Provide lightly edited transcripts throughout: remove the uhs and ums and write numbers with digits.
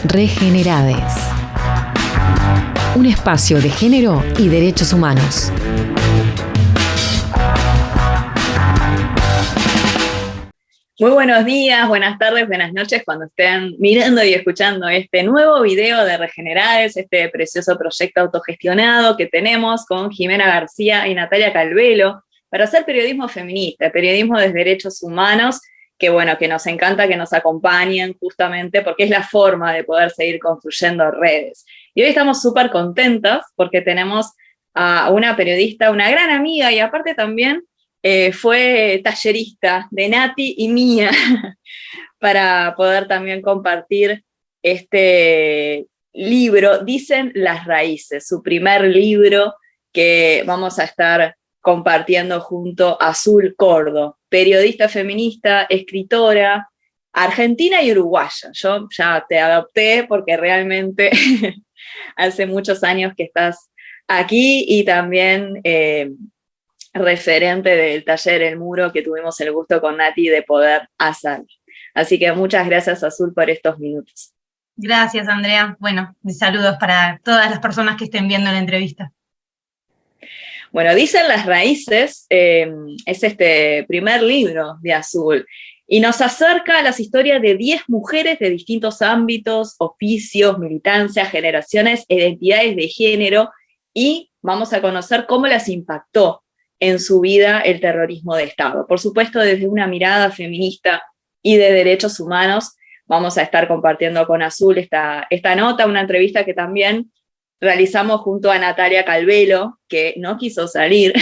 Regenerades. Un espacio de género y derechos humanos. Muy buenos días, buenas tardes, buenas noches cuando estén mirando y escuchando este nuevo video de Regenerades, este precioso proyecto autogestionado que tenemos con Jimena García y Natalia Calvelo para hacer periodismo feminista, periodismo de derechos humanos, que bueno, que nos encanta que nos acompañen justamente porque es la forma de poder seguir construyendo redes. Y hoy estamos súper contentas porque tenemos a una periodista, una gran amiga y aparte también fue tallerista de Nati y mía para poder también compartir este libro, Dicen las Raíces, su primer libro que vamos a estar compartiendo junto a Azul Cordo, periodista feminista, escritora, argentina y uruguaya. Yo ya te adopté porque realmente hace muchos años que estás aquí y también referente del taller El Muro que tuvimos el gusto con Nati de poder hacer. Así que muchas gracias, Azul, por estos minutos. Gracias, Andrea. Bueno, mis saludos para todas las personas que estén viendo la entrevista. Bueno, Dicen las Raíces es este primer libro de Azul y nos acerca a las historias de 10 mujeres de distintos ámbitos, oficios, militancias, generaciones, identidades de género y vamos a conocer cómo las impactó en su vida el terrorismo de Estado. Por supuesto, desde una mirada feminista y de derechos humanos, vamos a estar compartiendo con Azul esta nota, una entrevista que también realizamos junto a Natalia Calvelo, que no quiso salir,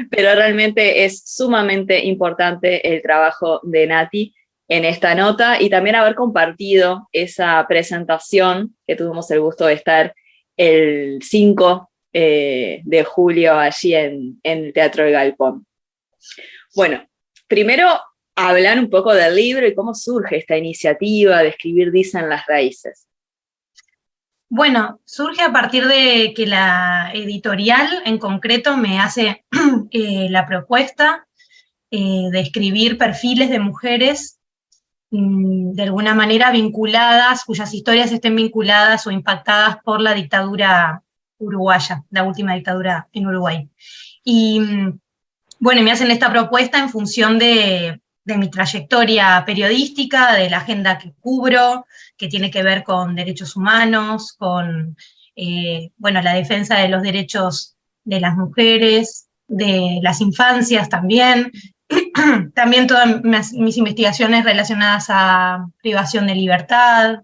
pero realmente es sumamente importante el trabajo de Nati en esta nota, y también haber compartido esa presentación que tuvimos el gusto de estar el 5 de julio allí en el Teatro del Galpón. Bueno, primero hablar un poco del libro y cómo surge esta iniciativa de escribir Dicen las Raíces. Bueno, surge a partir de que la editorial en concreto me hace la propuesta de escribir perfiles de mujeres de alguna manera vinculadas, cuyas historias estén vinculadas o impactadas por la dictadura uruguaya, la última dictadura en Uruguay. Y bueno, me hacen esta propuesta en función de mi trayectoria periodística, de la agenda que cubro, que tiene que ver con derechos humanos, con bueno, la defensa de los derechos de las mujeres, de las infancias también, también todas mis investigaciones relacionadas a privación de libertad.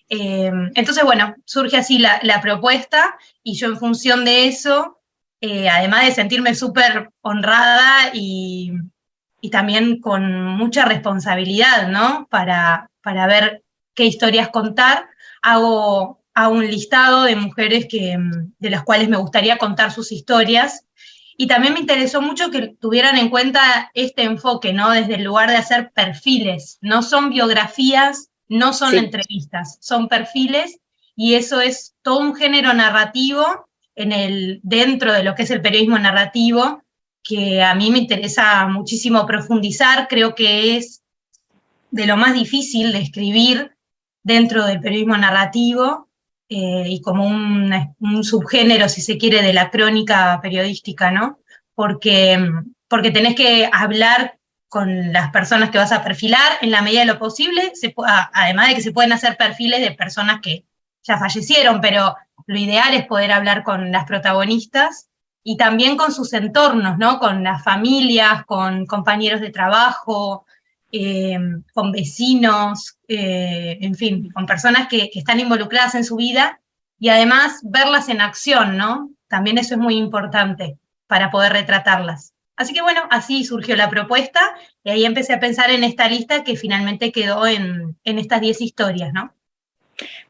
Entonces, bueno, surge así la propuesta y yo en función de eso, además de sentirme súper honrada y también con mucha responsabilidad, ¿no? Para ver qué historias contar, hago un listado de mujeres de las cuales me gustaría contar sus historias. Y también me interesó mucho que tuvieran en cuenta este enfoque, ¿no? Desde el lugar de hacer perfiles. No son biografías, no son entrevistas, son perfiles, y eso es todo un género narrativo dentro de lo que es el periodismo narrativo, que a mí me interesa muchísimo profundizar. Creo que es de lo más difícil de escribir dentro del periodismo narrativo, y como un subgénero, si se quiere, de la crónica periodística, ¿no? Porque tenés que hablar con las personas que vas a perfilar en la medida de lo posible, además de que se pueden hacer perfiles de personas que ya fallecieron, pero lo ideal es poder hablar con las protagonistas y también con sus entornos, ¿no? Con las familias, con compañeros de trabajo, con vecinos, en fin, con personas que están involucradas en su vida, y además verlas en acción, ¿no? También eso es muy importante para poder retratarlas. Así que bueno, así surgió la propuesta, y ahí empecé a pensar en esta lista que finalmente quedó en estas 10 historias, ¿no?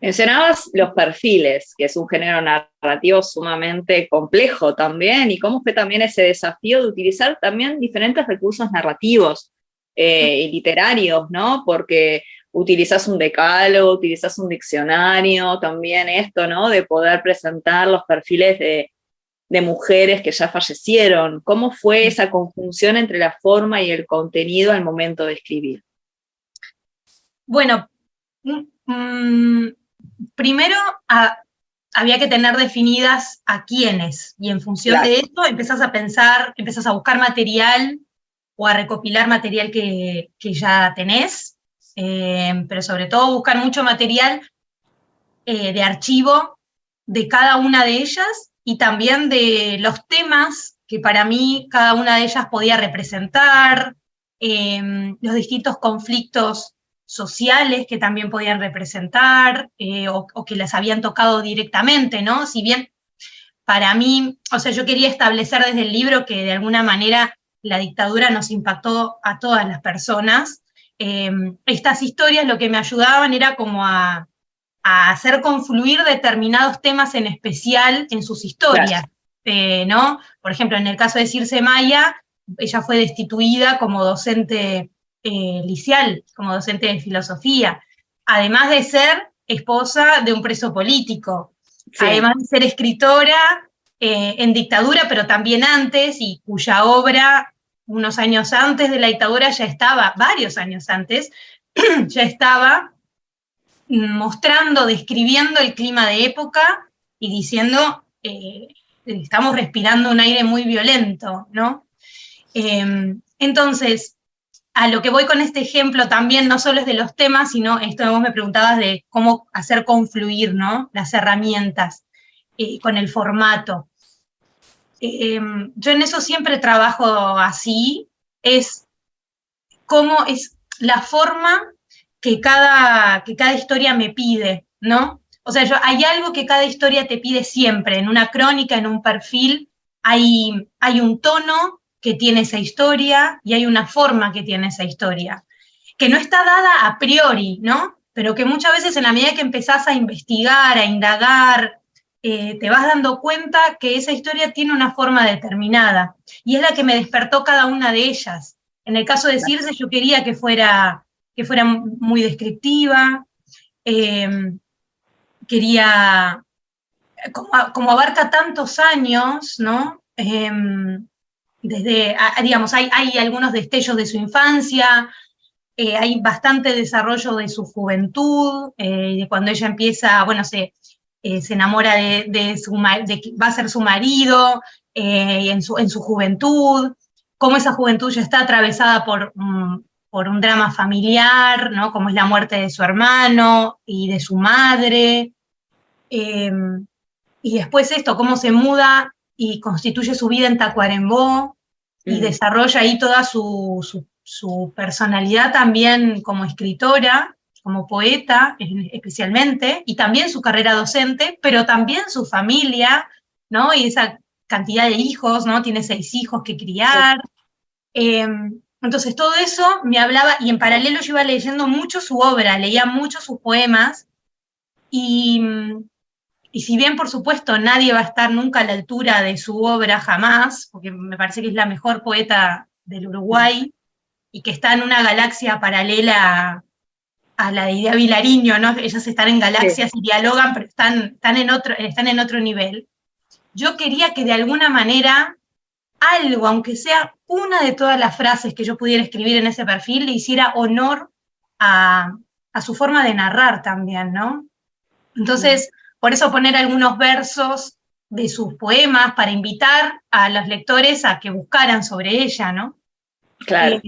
Mencionabas los perfiles, que es un género narrativo sumamente complejo también, y cómo fue también ese desafío de utilizar también diferentes recursos narrativos y literarios, ¿no? Porque utilizas un decálogo, utilizas un diccionario, también esto, ¿no? De poder presentar los perfiles de mujeres que ya fallecieron. ¿Cómo fue esa conjunción entre la forma y el contenido al momento de escribir? Bueno, Primero, había que tener definidas a quiénes, y en función de eso empezás a pensar, empezás a buscar material o a recopilar material que ya tenés, pero sobre todo buscar mucho material de archivo de cada una de ellas y también de los temas que para mí cada una de ellas podía representar, los distintos conflictos sociales que también podían representar, o que las habían tocado directamente, ¿no? Si bien para mí, o sea, yo quería establecer desde el libro que de alguna manera la dictadura nos impactó a todas las personas, estas historias lo que me ayudaban era como a hacer confluir determinados temas en especial en sus historias, ¿no? Por ejemplo, en el caso de Circe Maya, ella fue destituida como docente liceal, como docente de filosofía, además de ser esposa de un preso político, además de ser escritora en dictadura, pero también antes, y cuya obra, unos años antes de la dictadura ya estaba, varios años antes, ya estaba mostrando, describiendo el clima de época y diciendo, estamos respirando un aire muy violento, ¿no? Entonces, a lo que voy con este ejemplo también no solo es de los temas, sino esto que vos me preguntabas de cómo hacer confluir, ¿no?, las herramientas con el formato. Yo en eso siempre trabajo así, es cómo es la forma que cada historia me pide, ¿no? O sea, hay algo que cada historia te pide siempre, en una crónica, en un perfil, hay un tono que tiene esa historia y hay una forma que tiene esa historia, que no está dada a priori, ¿no? Pero que muchas veces en la medida que empezás a investigar, a indagar, te vas dando cuenta que esa historia tiene una forma determinada, y es la que me despertó cada una de ellas. En el caso de Circe, yo quería que fuera muy descriptiva, quería, como abarca tantos años, ¿no? Digamos, hay algunos destellos de su infancia, hay bastante desarrollo de su juventud, de cuando ella empieza, bueno, se enamora de que va a ser su marido, en su juventud, cómo esa juventud ya está atravesada por un drama familiar, ¿no?, como es la muerte de su hermano y de su madre, y después esto, cómo se muda y constituye su vida en Tacuarembó, y desarrolla ahí toda su personalidad también como escritora, como poeta especialmente, y también su carrera docente, pero también su familia, ¿no?, y esa cantidad de hijos, ¿no?, tiene 6 hijos que criar. Entonces todo eso me hablaba, y en paralelo yo iba leyendo mucho su obra, leía mucho sus poemas, y si bien por supuesto nadie va a estar nunca a la altura de su obra jamás, porque me parece que es la mejor poeta del Uruguay, y que está en una galaxia paralela a la de Idea Vilariño, ¿no? Ellas están en galaxias y dialogan, pero están en otro nivel. Yo quería que de alguna manera algo, aunque sea una de todas las frases que yo pudiera escribir en ese perfil, le hiciera honor a su forma de narrar también, ¿no? Entonces, por eso poner algunos versos de sus poemas para invitar a los lectores a que buscaran sobre ella, ¿no? Claro.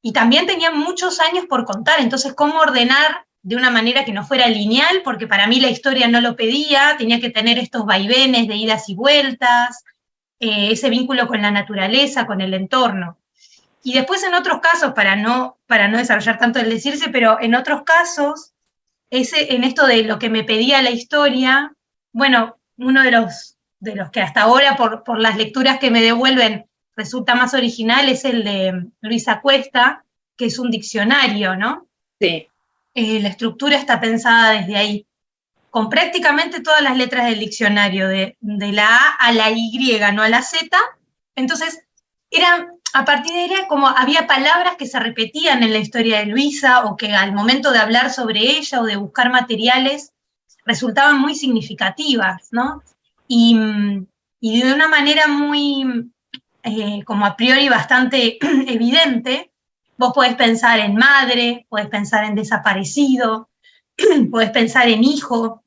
Y también tenía muchos años por contar, entonces cómo ordenar de una manera que no fuera lineal, porque para mí la historia no lo pedía, tenía que tener estos vaivenes de idas y vueltas, ese vínculo con la naturaleza, con el entorno. Y después en otros casos, para no desarrollar tanto el decirse, pero en otros casos, en esto de lo que me pedía la historia, bueno, uno de los que hasta ahora, por las lecturas que me devuelven, resulta más original, es el de Luisa Cuesta, que es un diccionario, ¿no? Sí. La estructura está pensada desde ahí, con prácticamente todas las letras del diccionario, de la A a la Y, no a la Z. Entonces, a partir de ahí era como había palabras que se repetían en la historia de Luisa, o que al momento de hablar sobre ella o de buscar materiales resultaban muy significativas, ¿no? Y de una manera muy, como a priori bastante evidente, vos podés pensar en madre, podés pensar en desaparecido, podés pensar en hijo.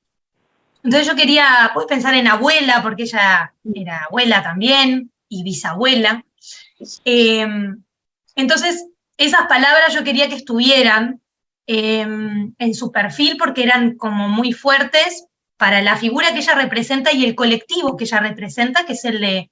Entonces podés pensar en abuela, porque ella era abuela también, y bisabuela. Entonces, esas palabras yo quería que estuvieran en su perfil porque eran como muy fuertes para la figura que ella representa y el colectivo que ella representa, que es el de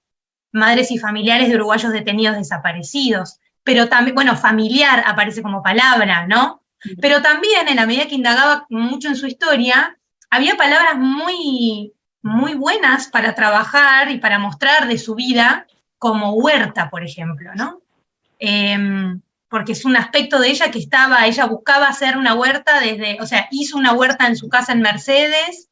madres y familiares de uruguayos detenidos desaparecidos. Pero también, bueno, familiar aparece como palabra, ¿no? Pero también, en la medida que indagaba mucho en su historia, había palabras muy, muy buenas para trabajar y para mostrar de su vida, como huerta, por ejemplo, ¿no? Porque es un aspecto de ella que ella buscaba hacer una huerta o sea, hizo una huerta en su casa en Mercedes,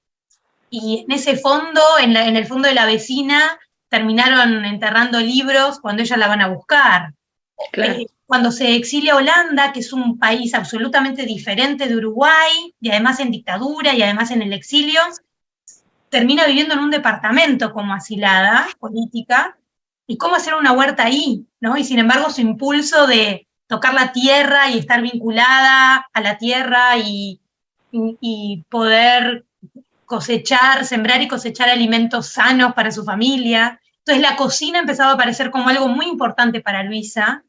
y en ese fondo, en el fondo de la vecina, terminaron enterrando libros cuando ella la van a buscar. Claro. Cuando se exilia a Holanda, que es un país absolutamente diferente de Uruguay, y además en dictadura, y además en el exilio, termina viviendo en un departamento como asilada política, y cómo hacer una huerta ahí, ¿no? Y sin embargo su impulso de tocar la tierra y estar vinculada a la tierra y poder cosechar, sembrar y cosechar alimentos sanos para su familia. Entonces la cocina empezaba a aparecer como algo muy importante para Luisa,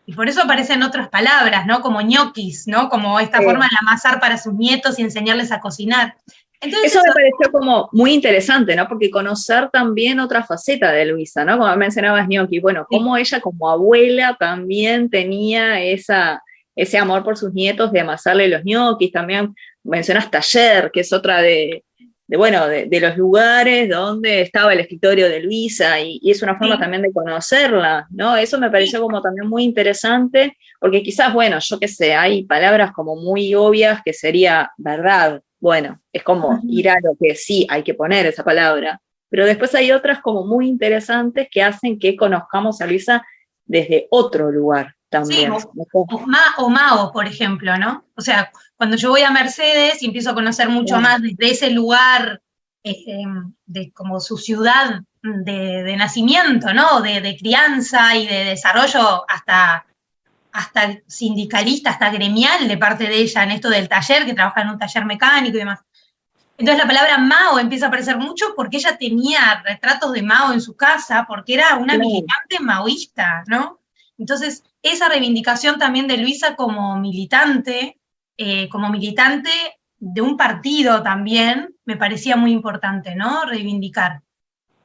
y por eso aparecen otras palabras, ¿no? Como ñoquis, ¿no? Como esta forma de amasar para sus nietos y enseñarles a cocinar. Entonces, eso me pareció como muy interesante, ¿no? Porque conocer también otra faceta de Luisa, ¿no? Como mencionabas Gnocchi, bueno, cómo ella como abuela también tenía ese amor por sus nietos de amasarle los ñoquis. También mencionas Taller, que es otra de los lugares donde estaba el escritorio de Luisa, y es una forma también de conocerla, ¿no? Eso me pareció como también muy interesante, porque quizás, bueno, yo qué sé, hay palabras como muy obvias que sería verdad. Bueno, es como ir a lo que sí hay que poner esa palabra, pero después hay otras como muy interesantes que hacen que conozcamos a Luisa desde otro lugar también. Sí, o Mao, por ejemplo, ¿no? O sea, cuando yo voy a Mercedes y empiezo a conocer mucho más desde ese lugar, de como su ciudad de nacimiento, ¿no? De crianza y de desarrollo hasta sindicalista, hasta gremial de parte de ella en esto del taller, que trabaja en un taller mecánico y demás. Entonces la palabra Mao empieza a aparecer mucho porque ella tenía retratos de Mao en su casa, porque era una militante maoísta, ¿no? Entonces, esa reivindicación también de Luisa como militante de un partido también, me parecía muy importante, ¿no? Reivindicar.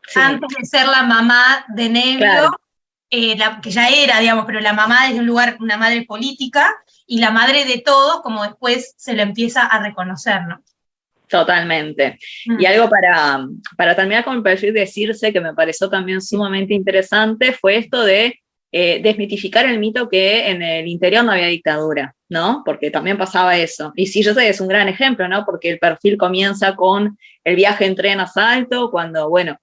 Sí. Antes de ser la mamá de Nevio, que ya era, digamos, pero la mamá desde un lugar, una madre política, y la madre de todos, como después se le empieza a reconocer, ¿no? Totalmente. Y algo para terminar con el perfil de Circe, que me pareció también sumamente interesante, fue esto de desmitificar el mito que en el interior no había dictadura, ¿no? Porque también pasaba eso. Y sí, yo sé, es un gran ejemplo, ¿no? Porque el perfil comienza con el viaje en tren a Salto, cuando, bueno,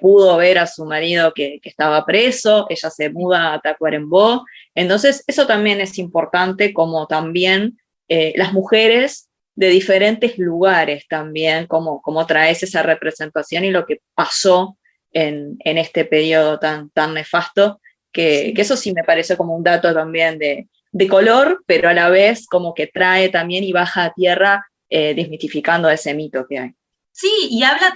pudo ver a su marido que estaba preso, ella se muda a Tacuarembó. Entonces, eso también es importante, como también las mujeres de diferentes lugares también, como traes esa representación y lo que pasó en este periodo tan nefasto, que eso sí me parece como un dato también de color, pero a la vez como que trae también y baja a tierra desmitificando ese mito que hay. Sí, y habla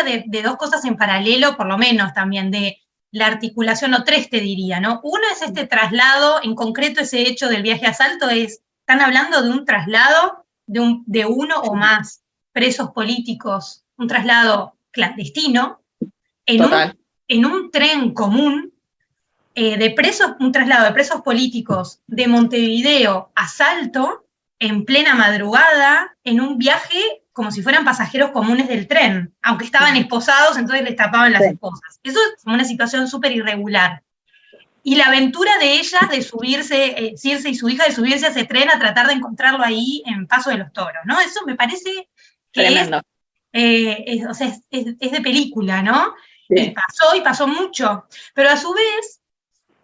de dos cosas en paralelo, por lo menos también, de la articulación, o tres te diría, ¿no? Uno es este traslado, en concreto ese hecho del viaje a Salto, están hablando de un traslado de uno o más presos políticos, un traslado clandestino, en un tren común, un traslado de presos políticos de Montevideo a Salto, en plena madrugada, en un viaje como si fueran pasajeros comunes del tren, aunque estaban esposados, entonces les tapaban las esposas. Eso es como una situación súper irregular. Y la aventura de ella de subirse, Circe y su hija, de subirse a ese tren a tratar de encontrarlo ahí en Paso de los Toros, ¿no? Eso me parece que o sea, es de película, ¿no? Sí. Y pasó mucho. Pero a su vez,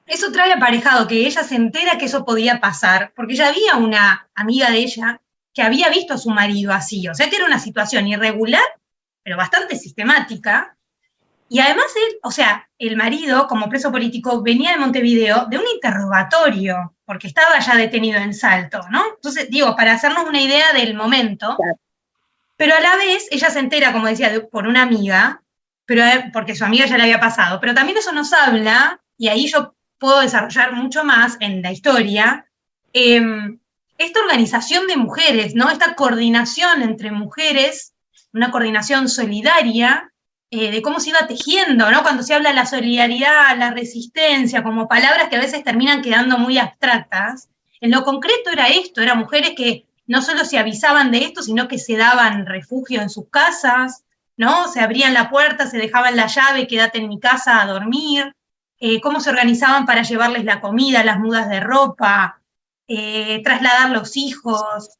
eso trae aparejado que ella se entera que eso podía pasar, porque ya había una amiga de ella que había visto a su marido así, o sea que era una situación irregular, pero bastante sistemática. Y además él, o sea, el marido, como preso político, venía de Montevideo de un interrogatorio, porque estaba ya detenido en Salto, ¿no? Entonces, digo, para hacernos una idea del momento, Claro. pero a la vez ella se entera, como decía, por una amiga, pero porque su amiga ya le había pasado, pero también eso nos habla, y ahí yo puedo desarrollar mucho más en la historia, esta organización de mujeres, ¿no? Esta coordinación entre mujeres, una coordinación solidaria, de cómo se iba tejiendo, ¿no? Cuando se habla de la solidaridad, la resistencia, como palabras que a veces terminan quedando muy abstractas, en lo concreto era esto, eran mujeres que no solo se avisaban de esto, sino que se daban refugio en sus casas, ¿no? Se abrían la puerta, se dejaban la llave, quédate en mi casa a dormir, cómo se organizaban para llevarles la comida, las mudas de ropa, trasladar los hijos,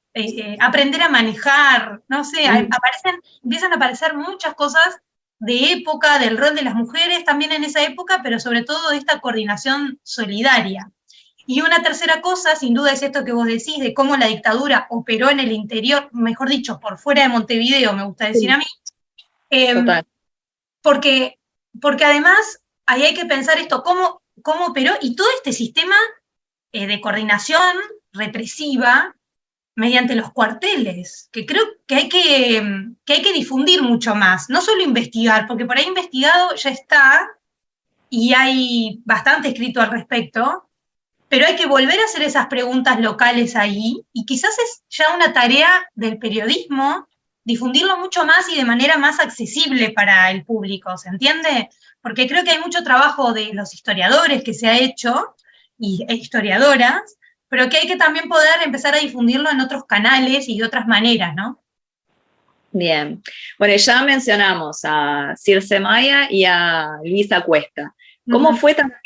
aprender a manejar, no sé, empiezan a aparecer muchas cosas de época, del rol de las mujeres también en esa época, pero sobre todo de esta coordinación solidaria. Y una tercera cosa, sin duda, es esto que vos decís, de cómo la dictadura operó en el interior, mejor dicho, por fuera de Montevideo, me gusta decir a mí, Total. porque además ahí hay que pensar esto, cómo operó, y todo este sistema de coordinación represiva mediante los cuarteles, que creo que hay que difundir mucho más, no solo investigar, porque por ahí investigado ya está, y hay bastante escrito al respecto, pero hay que volver a hacer esas preguntas locales ahí, y quizás es ya una tarea del periodismo difundirlo mucho más y de manera más accesible para el público, ¿se entiende? Porque creo que hay mucho trabajo de los historiadores que se ha hecho, e historiadoras, pero que hay que también poder empezar a difundirlo en otros canales y de otras maneras, ¿no? Bien. Bueno, ya mencionamos a Circe Maya y a Luisa Cuesta. ¿Cómo fue también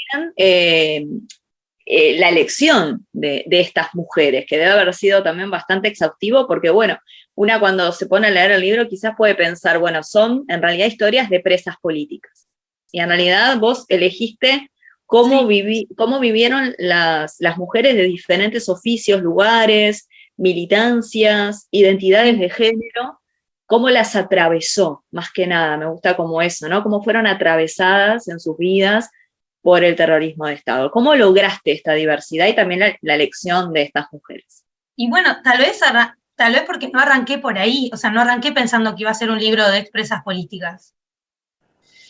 la elección de estas mujeres? Que debe haber sido también bastante exhaustivo, porque bueno, una cuando se pone a leer el libro quizás puede pensar, bueno, son en realidad historias de presas políticas. Y en realidad vos elegiste cómo vivieron las mujeres de diferentes oficios, lugares, militancias, identidades de género, cómo las atravesó, más que nada, me gusta como eso, ¿no? Cómo fueron atravesadas en sus vidas por el terrorismo de Estado. ¿Cómo lograste esta diversidad y también la elección de estas mujeres? Y bueno, tal vez porque no arranqué por ahí, o sea, no arranqué pensando que iba a ser un libro de expresas políticas.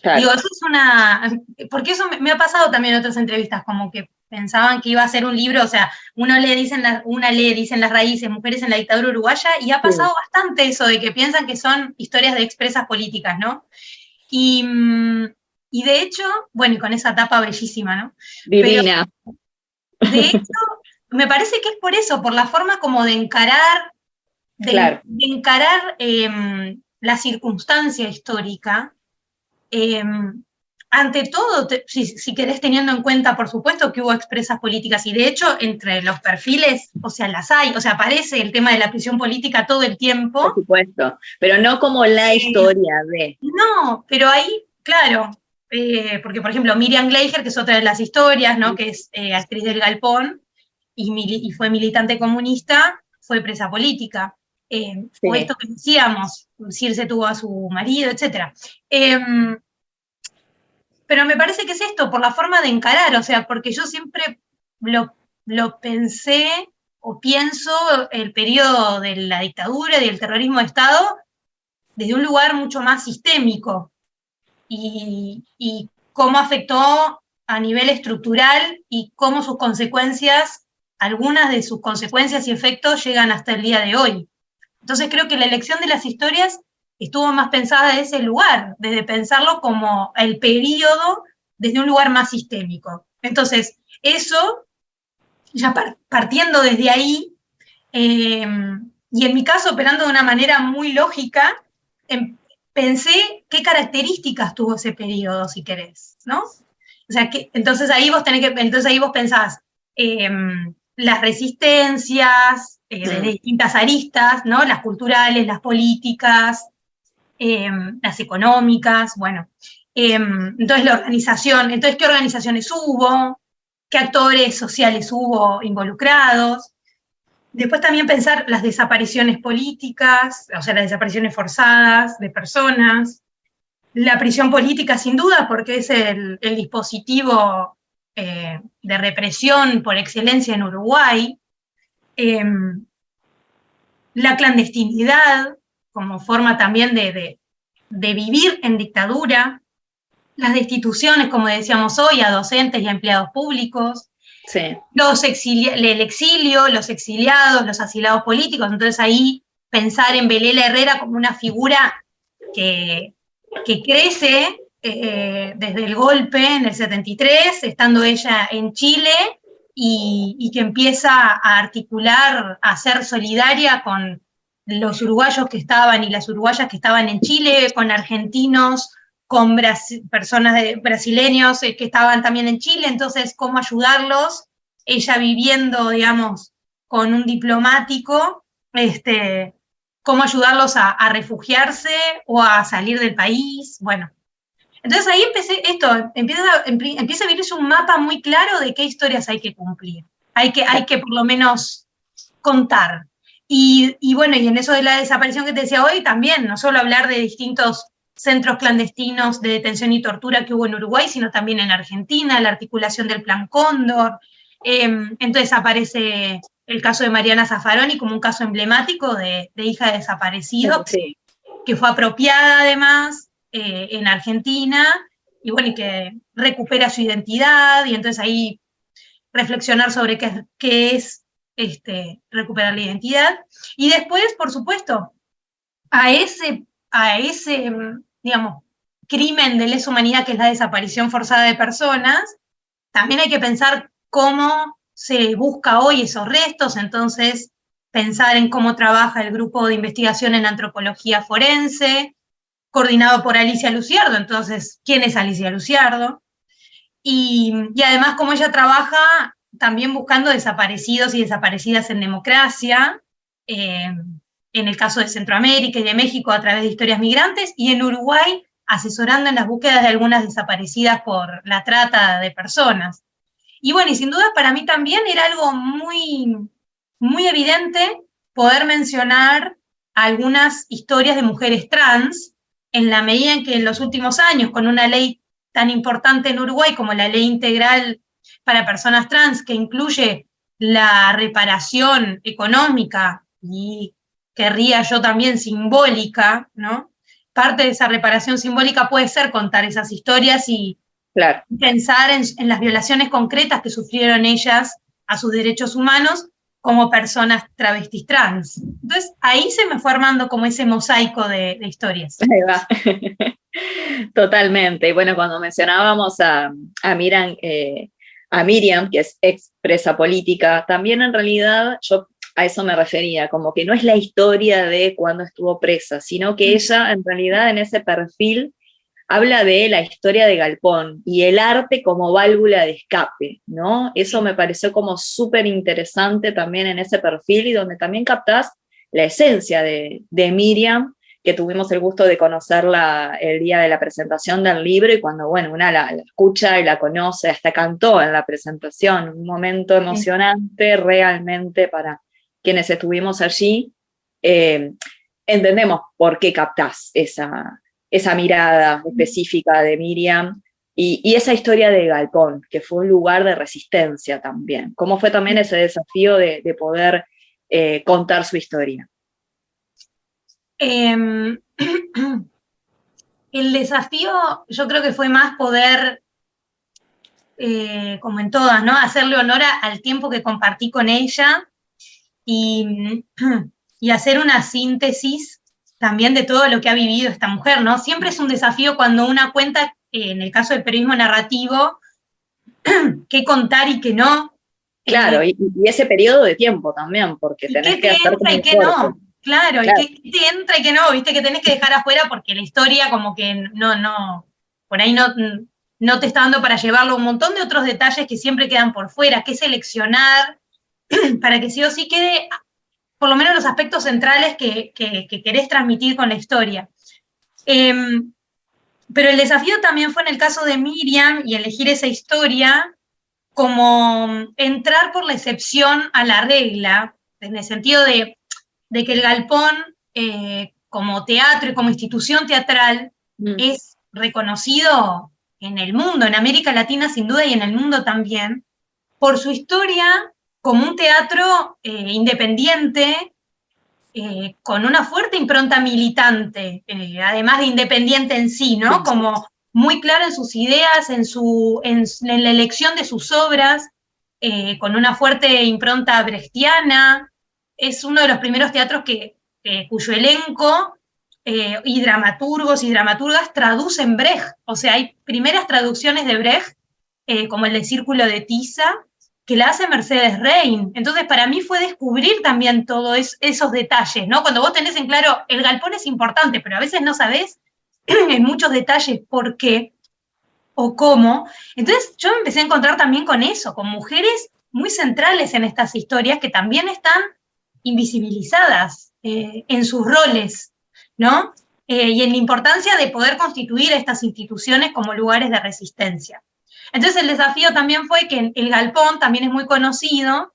Claro. Digo, eso es porque eso me ha pasado también en otras entrevistas, como que pensaban que iba a ser un libro, o sea, una lee, dicen las raíces, mujeres en la dictadura uruguaya, y ha pasado bastante eso, de que piensan que son historias de expresas políticas, ¿no? Y de hecho, bueno, y con esa tapa bellísima, ¿no? Divina. Pero, de hecho, me parece que es por eso, por la forma como de encarar, de encarar la circunstancia histórica, ante todo, si querés, teniendo en cuenta, por supuesto, que hubo expresas políticas, y de hecho, entre los perfiles, o sea, las hay, o sea, aparece el tema de la prisión política todo el tiempo. Por supuesto, pero no como la historia de... No, pero ahí, claro, porque, por ejemplo, Miriam Gleijer, que es otra de las historias, ¿no? Que es actriz del Galpón, y fue militante comunista, fue presa política. O esto que decíamos, Circe tuvo a su marido, etc. Pero me parece que es esto, por la forma de encarar, o sea, porque yo siempre lo pensé o pienso el periodo de la dictadura y del terrorismo de Estado desde un lugar mucho más sistémico y cómo afectó a nivel estructural y cómo sus consecuencias, algunas de sus consecuencias y efectos llegan hasta el día de hoy. Entonces creo que la elección de las historias estuvo más pensada de ese lugar, desde pensarlo como el periodo desde un lugar más sistémico. Entonces, eso, ya partiendo desde ahí, y en mi caso operando de una manera muy lógica, pensé qué características tuvo ese periodo, si querés, ¿no? O sea, entonces ahí vos pensás las resistencias de distintas aristas, ¿no? Las culturales, las políticas, las económicas, bueno. Entonces la organización, entonces qué organizaciones hubo, qué actores sociales hubo involucrados. Después también pensar las desapariciones políticas, o sea, las desapariciones forzadas de personas, la prisión política sin duda, porque es el dispositivo de represión por excelencia en Uruguay, la clandestinidad como forma también de vivir en dictadura, las destituciones, como decíamos hoy, a docentes y a empleados públicos, sí. el exilio, los exiliados, los asilados políticos. Entonces ahí pensar en Belela Herrera como una figura que crece desde el golpe en el 73, estando ella en Chile, y que empieza a articular, a ser solidaria con los uruguayos que estaban y las uruguayas que estaban en Chile, con argentinos, con brasileños que estaban también en Chile. Entonces, cómo ayudarlos, ella viviendo, digamos, con un diplomático, cómo ayudarlos a refugiarse o a salir del país. Bueno, entonces ahí empieza a abrirse un mapa muy claro de qué historias hay que cumplir, hay que por lo menos contar. Y bueno, y en eso de la desaparición que te decía hoy, también, no solo hablar de distintos centros clandestinos de detención y tortura que hubo en Uruguay, sino también en Argentina, la articulación del Plan Cóndor. Entonces aparece el caso de Mariana Zaffaroni como un caso emblemático de hija de desaparecido, sí, que fue apropiada además en Argentina, y bueno, y que recupera su identidad, y entonces ahí reflexionar sobre qué es recuperar la identidad. Y después, por supuesto, a ese digamos, crimen de lesa humanidad que es la desaparición forzada de personas, también hay que pensar cómo se busca hoy esos restos. Entonces pensar en cómo trabaja el grupo de investigación en antropología forense, coordinado por Alicia Luciardo. Entonces, ¿quién es Alicia Luciardo? Y además cómo ella trabaja también buscando desaparecidos y desaparecidas en democracia, en el caso de Centroamérica y de México a través de historias migrantes, y en Uruguay asesorando en las búsquedas de algunas desaparecidas por la trata de personas. Y bueno, y sin duda para mí también era algo muy, muy evidente poder mencionar algunas historias de mujeres trans, en la medida en que en los últimos años, con una ley tan importante en Uruguay como la Ley Integral para Personas Trans, que incluye la reparación económica y querría yo también simbólica, ¿no? Parte de esa reparación simbólica puede ser contar esas historias y claro, pensar en las violaciones concretas que sufrieron ellas a sus derechos humanos como personas travestis trans. Entonces ahí se me fue armando como ese mosaico de historias. ahí va. Totalmente. Y bueno, cuando mencionábamos a Miriam, que es ex presa política, también en realidad yo a eso me refería, como que no es la historia de cuando estuvo presa, sino que ella en realidad en ese perfil habla de la historia de Galpón y el arte como válvula de escape, ¿no? Eso me pareció como súper interesante también en ese perfil, y donde también captás la esencia de Miriam, que tuvimos el gusto de conocerla el día de la presentación del libro, y cuando, bueno, una la escucha y la conoce, hasta cantó en la presentación, un momento emocionante realmente para quienes estuvimos allí. Entendemos por qué captás esa mirada específica de Miriam y esa historia de Galpón, que fue un lugar de resistencia también. ¿Cómo fue también ese desafío de poder contar su historia? El desafío yo creo que fue más poder, como en todas, ¿no? Hacerle honor al tiempo que compartí con ella y hacer una síntesis también de todo lo que ha vivido esta mujer, ¿no? Siempre es un desafío cuando una cuenta, en el caso del periodismo narrativo, qué contar y qué no. Claro, y ese periodo de tiempo también, porque tenés que hacer como y qué no. Claro, y qué te entra y qué no, viste, que tenés que dejar afuera porque la historia como que no, por ahí no te está dando para llevarlo, un montón de otros detalles que siempre quedan por fuera, que seleccionar para que sí o sí quede por lo menos los aspectos centrales que querés transmitir con la historia. Pero el desafío también fue en el caso de Miriam y elegir esa historia como entrar por la excepción a la regla, en el sentido de que el Galpón, como teatro y como institución teatral, es reconocido en el mundo, en América Latina sin duda y en el mundo también, por su historia como un teatro independiente, con una fuerte impronta militante, además de independiente en sí, ¿no? Como muy claro en sus ideas, en la elección de sus obras, con una fuerte impronta brechtiana. Es uno de los primeros teatros cuyo elenco y dramaturgos y dramaturgas traducen Brecht. O sea, hay primeras traducciones de Brecht, como el de Círculo de Tiza, que la hace Mercedes Rein. Entonces, para mí fue descubrir también todos esos detalles, ¿no? Cuando vos tenés en claro, el galpón es importante, pero a veces no sabés en muchos detalles por qué o cómo. Entonces, yo me empecé a encontrar también con eso, con mujeres muy centrales en estas historias que también están invisibilizadas en sus roles, ¿no? Y en la importancia de poder constituir estas instituciones como lugares de resistencia. Entonces el desafío también fue que el galpón también es muy conocido,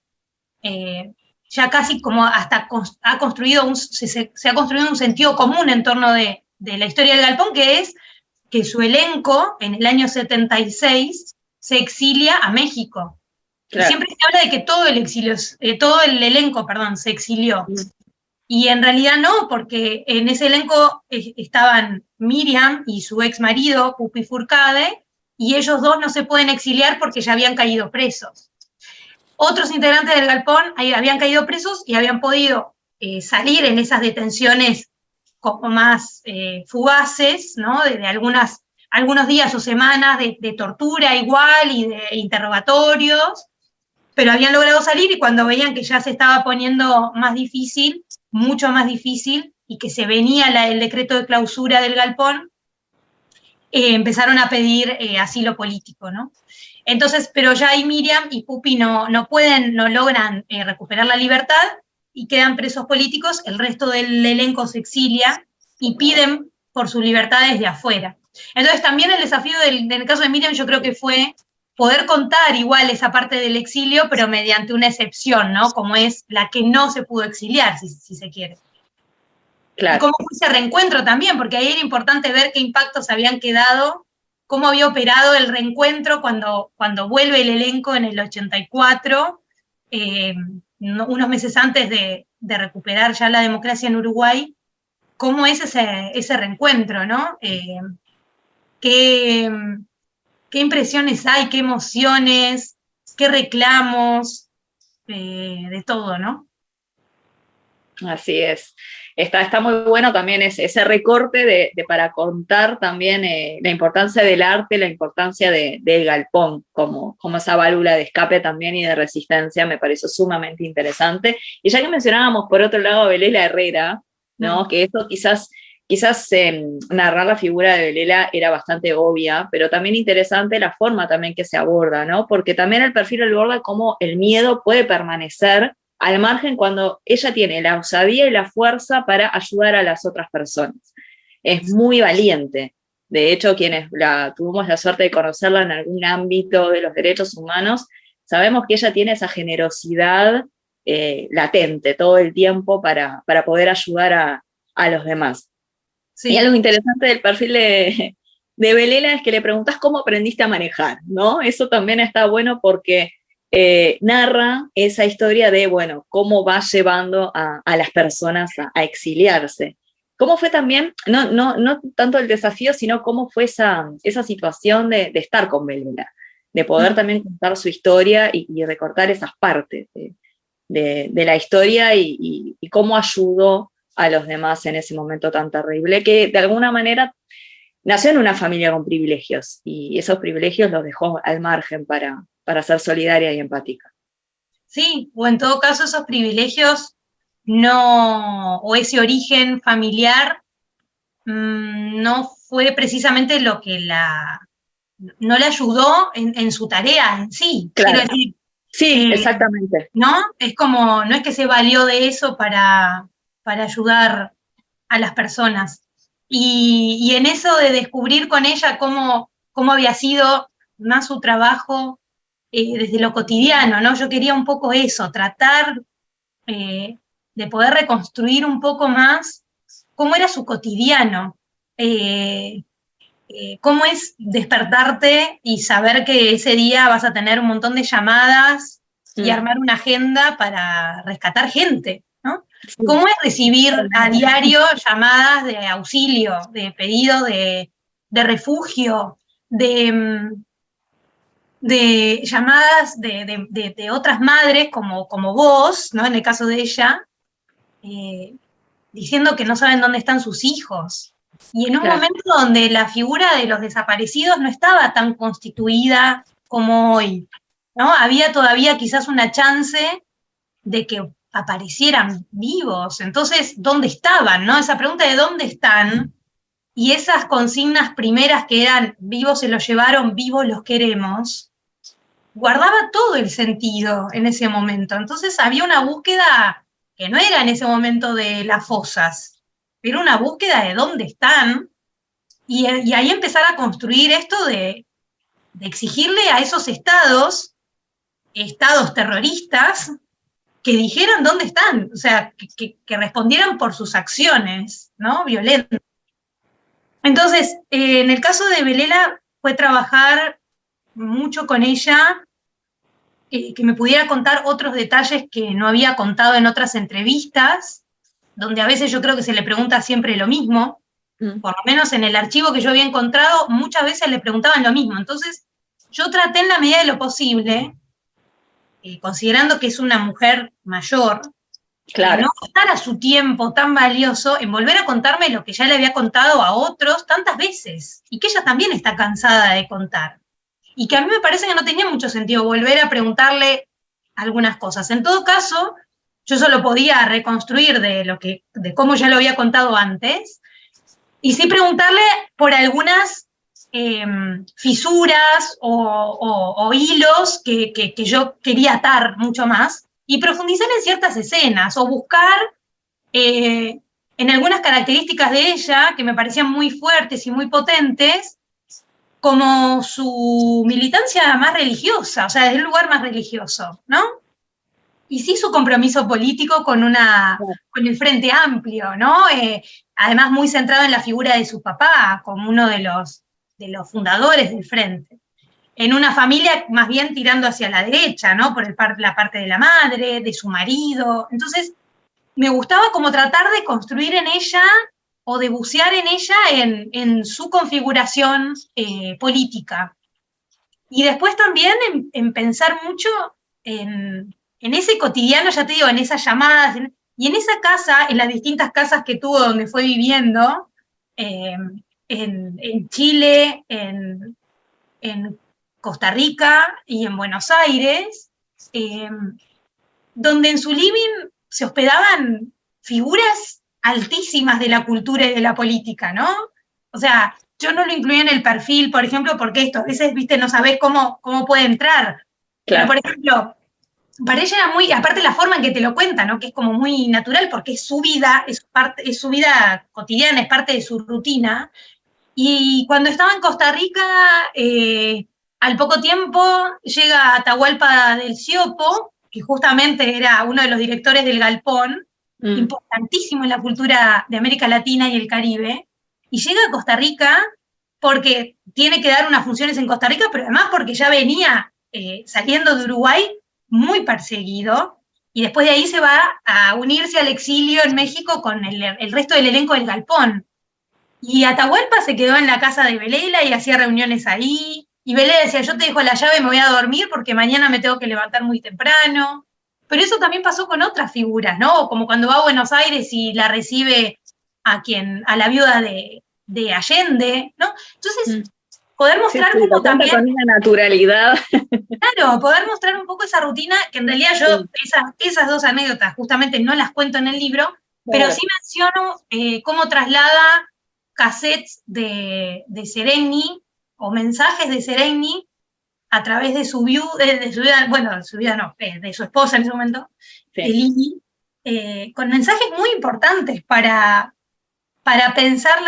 ya casi como hasta se ha construido un sentido común en torno de la historia del galpón, que es que su elenco en el año 76 se exilia a México. Claro. Y siempre se habla de que todo el elenco, se exilió. Y en realidad no, porque en ese elenco estaban Miriam y su ex marido, Pupi Furcade, y ellos dos no se pueden exiliar porque ya habían caído presos. Otros integrantes del galpón habían caído presos y habían podido salir en esas detenciones como más fugaces, ¿no? De algunos días o semanas de tortura igual y de interrogatorios, pero habían logrado salir y cuando veían que ya se estaba poniendo más difícil, mucho más difícil, y que se venía el decreto de clausura del galpón, empezaron a pedir asilo político, ¿no? Entonces, pero ya ahí Miriam y Pupi no logran recuperar la libertad y quedan presos políticos, el resto del elenco se exilia y piden por su libertad desde afuera. Entonces también el desafío en el caso de Miriam yo creo que fue poder contar igual esa parte del exilio, pero mediante una excepción, ¿no? Como es la que no se pudo exiliar, si se quiere. Claro. Y cómo fue ese reencuentro también, porque ahí era importante ver qué impactos habían quedado, cómo había operado el reencuentro cuando vuelve el elenco en el 84, unos meses antes de recuperar ya la democracia en Uruguay, cómo es ese reencuentro, ¿no? ¿Qué impresiones hay, qué emociones, qué reclamos, de todo, ¿no? Así es. Está muy bueno también ese recorte para contar también la importancia del arte, la importancia del galpón como esa válvula de escape también y de resistencia, me pareció sumamente interesante. Y ya que mencionábamos por otro lado a Belela Herrera, ¿no? Que eso quizás narrar la figura de Belela era bastante obvia, pero también interesante la forma también que se aborda, ¿no? Porque también el perfil aborda cómo el miedo puede permanecer al margen cuando ella tiene la osadía y la fuerza para ayudar a las otras personas. Es muy valiente. De hecho, quienes tuvimos la suerte de conocerla en algún ámbito de los derechos humanos, sabemos que ella tiene esa generosidad latente todo el tiempo para poder ayudar a los demás. Sí. Y algo interesante del perfil de Belela es que le preguntás cómo aprendiste a manejar, ¿no? Eso también está bueno porque narra esa historia de, bueno, cómo va llevando a las personas a exiliarse. ¿Cómo fue también, no tanto el desafío, sino cómo fue esa situación de estar con Belela, de poder también contar su historia y recortar esas partes de la historia y cómo ayudó a los demás en ese momento tan terrible, que de alguna manera nació en una familia con privilegios, y esos privilegios los dejó al margen para ser solidaria y empática. Sí, o en todo caso esos privilegios o ese origen familiar no fue precisamente lo que no le ayudó en su tarea en sí. Claro. Quiero decir, sí, exactamente. ¿no? Es como, no es que se valió de eso para ayudar a las personas. Y en eso de descubrir con ella cómo había sido más su trabajo desde lo cotidiano, ¿no? Yo quería un poco eso, tratar de poder reconstruir un poco más cómo era su cotidiano. cómo es despertarte y saber que ese día vas a tener un montón de llamadas y armar una agenda para rescatar gente, ¿no? ¿Cómo es recibir a diario llamadas de auxilio, de pedido de refugio, de llamadas de otras madres como vos, ¿no? En el caso de ella, diciendo que no saben dónde están sus hijos. Y en un momento donde la figura de los desaparecidos no estaba tan constituida como hoy, ¿no? Había todavía quizás una chance de que aparecieran vivos. Entonces, ¿dónde estaban, no? Esa pregunta de dónde están, y esas consignas primeras que eran vivos se los llevaron, vivos los queremos, guardaba todo el sentido en ese momento. Entonces había una búsqueda que no era en ese momento de las fosas, era una búsqueda de dónde están, y ahí empezar a construir esto de exigirle a esos estados terroristas, que dijeran dónde están, o sea, que respondieran por sus acciones, ¿no? Violentas. Entonces, en el caso de Belela fue trabajar mucho con ella, que me pudiera contar otros detalles que no había contado en otras entrevistas, donde a veces yo creo que se le pregunta siempre lo mismo, por lo menos en el archivo que yo había encontrado, muchas veces le preguntaban lo mismo. Entonces, yo traté en la medida de lo posible, considerando que es una mujer mayor, no gastar a su tiempo tan valioso en volver a contarme lo que ya le había contado a otros tantas veces, y que ella también está cansada de contar. Y que a mí me parece que no tenía mucho sentido volver a preguntarle algunas cosas. En todo caso, yo solo podía reconstruir de cómo ya lo había contado antes, y sí preguntarle por algunas fisuras o hilos que yo quería atar mucho más, y profundizar en ciertas escenas, o buscar en algunas características de ella que me parecían muy fuertes y muy potentes, como su militancia más religiosa, o sea, desde el lugar más religioso, ¿no? Y sí su compromiso político con el Frente Amplio, ¿no? Además muy centrado en la figura de su papá, como uno de los fundadores del Frente. En una familia más bien tirando hacia la derecha, ¿no? Por la parte de la madre, de su marido. Entonces, me gustaba como tratar de construir en ella, o de bucear en ella, en su configuración política. Y después también en pensar mucho en ese cotidiano, ya te digo, en esas llamadas, y en esa casa, en las distintas casas que tuvo donde fue viviendo, en Chile, en Costa Rica y en Buenos Aires, donde en su living se hospedaban figuras altísimas de la cultura y de la política, ¿no? O sea, yo no lo incluí en el perfil, por ejemplo, porque esto, a veces, viste, no sabés cómo puede entrar. Pero, por ejemplo, para ella era muy, aparte la forma en que te lo cuenta, ¿no? Que es como muy natural, porque es su vida, es su vida cotidiana, es parte de su rutina. Y cuando estaba en Costa Rica, al poco tiempo llega Atahualpa del Siopo, que justamente era uno de los directores del Galpón, importantísimo en la cultura de América Latina y el Caribe, y llega a Costa Rica porque tiene que dar unas funciones en Costa Rica, pero además porque ya venía saliendo de Uruguay muy perseguido, y después de ahí se va a unirse al exilio en México con el resto del elenco del Galpón. Y Atahualpa se quedó en la casa de Belela y hacía reuniones ahí, y Belela decía, yo te dejo la llave y me voy a dormir porque mañana me tengo que levantar muy temprano. Pero eso también pasó con otras figuras, ¿no? Como cuando va a Buenos Aires y la recibe a la viuda de Allende, ¿no? Entonces, poder mostrar como también... Con una naturalidad. Claro, poder mostrar un poco esa rutina, que en realidad yo esas dos anécdotas justamente no las cuento en el libro, pero sí menciono cómo traslada cassettes de Serenni, o mensajes de Serenni, a través de su viuda, de su esposa en ese momento, Lili, con mensajes muy importantes para pensar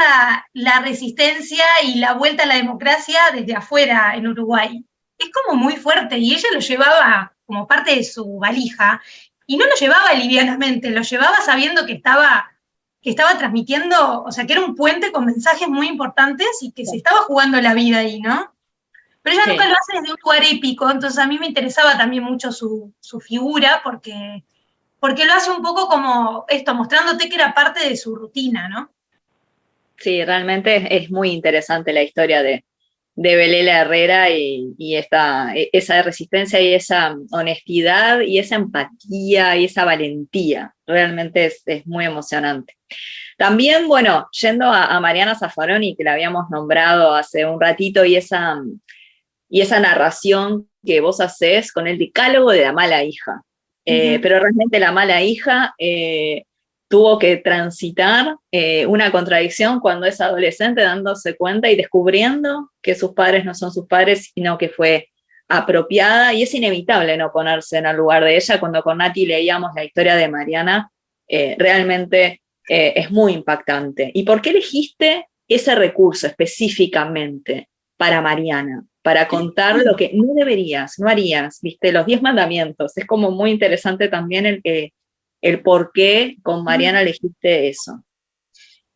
la resistencia y la vuelta a la democracia desde afuera en Uruguay. Es como muy fuerte, y ella lo llevaba como parte de su valija, y no lo llevaba livianamente, lo llevaba sabiendo que estaba que estaba transmitiendo, o sea, que era un puente con mensajes muy importantes y que se estaba jugando la vida ahí, ¿no? Pero ella nunca lo hace desde un lugar épico, entonces a mí me interesaba también mucho su figura, porque lo hace un poco como esto, mostrándote que era parte de su rutina, ¿no? Sí, realmente es muy interesante la historia de Belela Herrera y esa resistencia y esa honestidad y esa empatía y esa valentía. Realmente es muy emocionante. También, bueno, yendo a Mariana Zaffaroni, que la habíamos nombrado hace un ratito, y esa narración que vos hacés con el decálogo de la mala hija. Pero realmente la mala hija tuvo que transitar una contradicción cuando es adolescente, dándose cuenta y descubriendo que sus padres no son sus padres, sino que fue apropiada, y es inevitable no ponerse en el lugar de ella. Cuando con Nati leíamos la historia de Mariana, realmente es muy impactante. ¿Y por qué elegiste ese recurso específicamente para Mariana? Para contar lo que no deberías, no harías, ¿viste? Los 10 mandamientos. Es como muy interesante también el por qué con Mariana elegiste eso.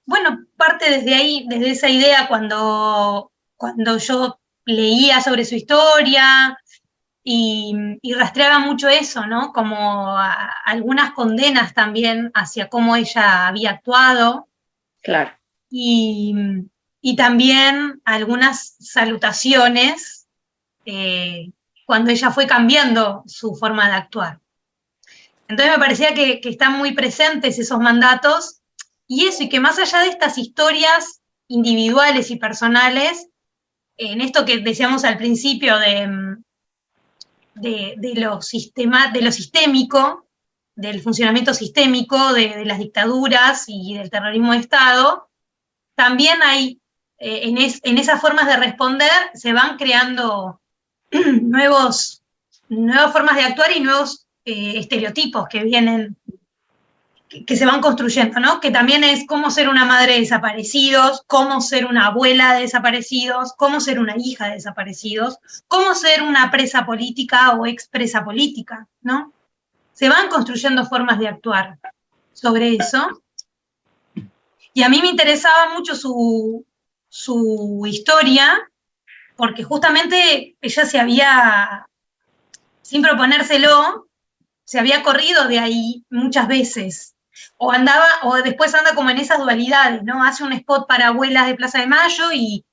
Bueno, parte desde ahí, desde esa idea, cuando yo leía sobre su historia y rastreaba mucho eso, ¿no? Como algunas condenas también hacia cómo ella había actuado. Claro. Y también algunas salutaciones cuando ella fue cambiando su forma de actuar. Entonces me parecía que están muy presentes esos mandatos, y eso, y que más allá de estas historias individuales y personales, en esto que decíamos al principio de lo sistémico, del funcionamiento sistémico, de las dictaduras y del terrorismo de Estado, también hay, en esas formas de responder, se van creando nuevas formas de actuar y nuevos estereotipos que vienen, que se van construyendo, ¿no? Que también es cómo ser una madre de desaparecidos, cómo ser una abuela de desaparecidos, cómo ser una hija de desaparecidos, cómo ser una presa política o expresa política, ¿no? Se van construyendo formas de actuar sobre eso. Y a mí me interesaba mucho su historia, porque justamente ella se había, sin proponérselo, se había corrido de ahí muchas veces. O después anda como en esas dualidades, ¿no? Hace un spot para abuelas de Plaza de Mayo y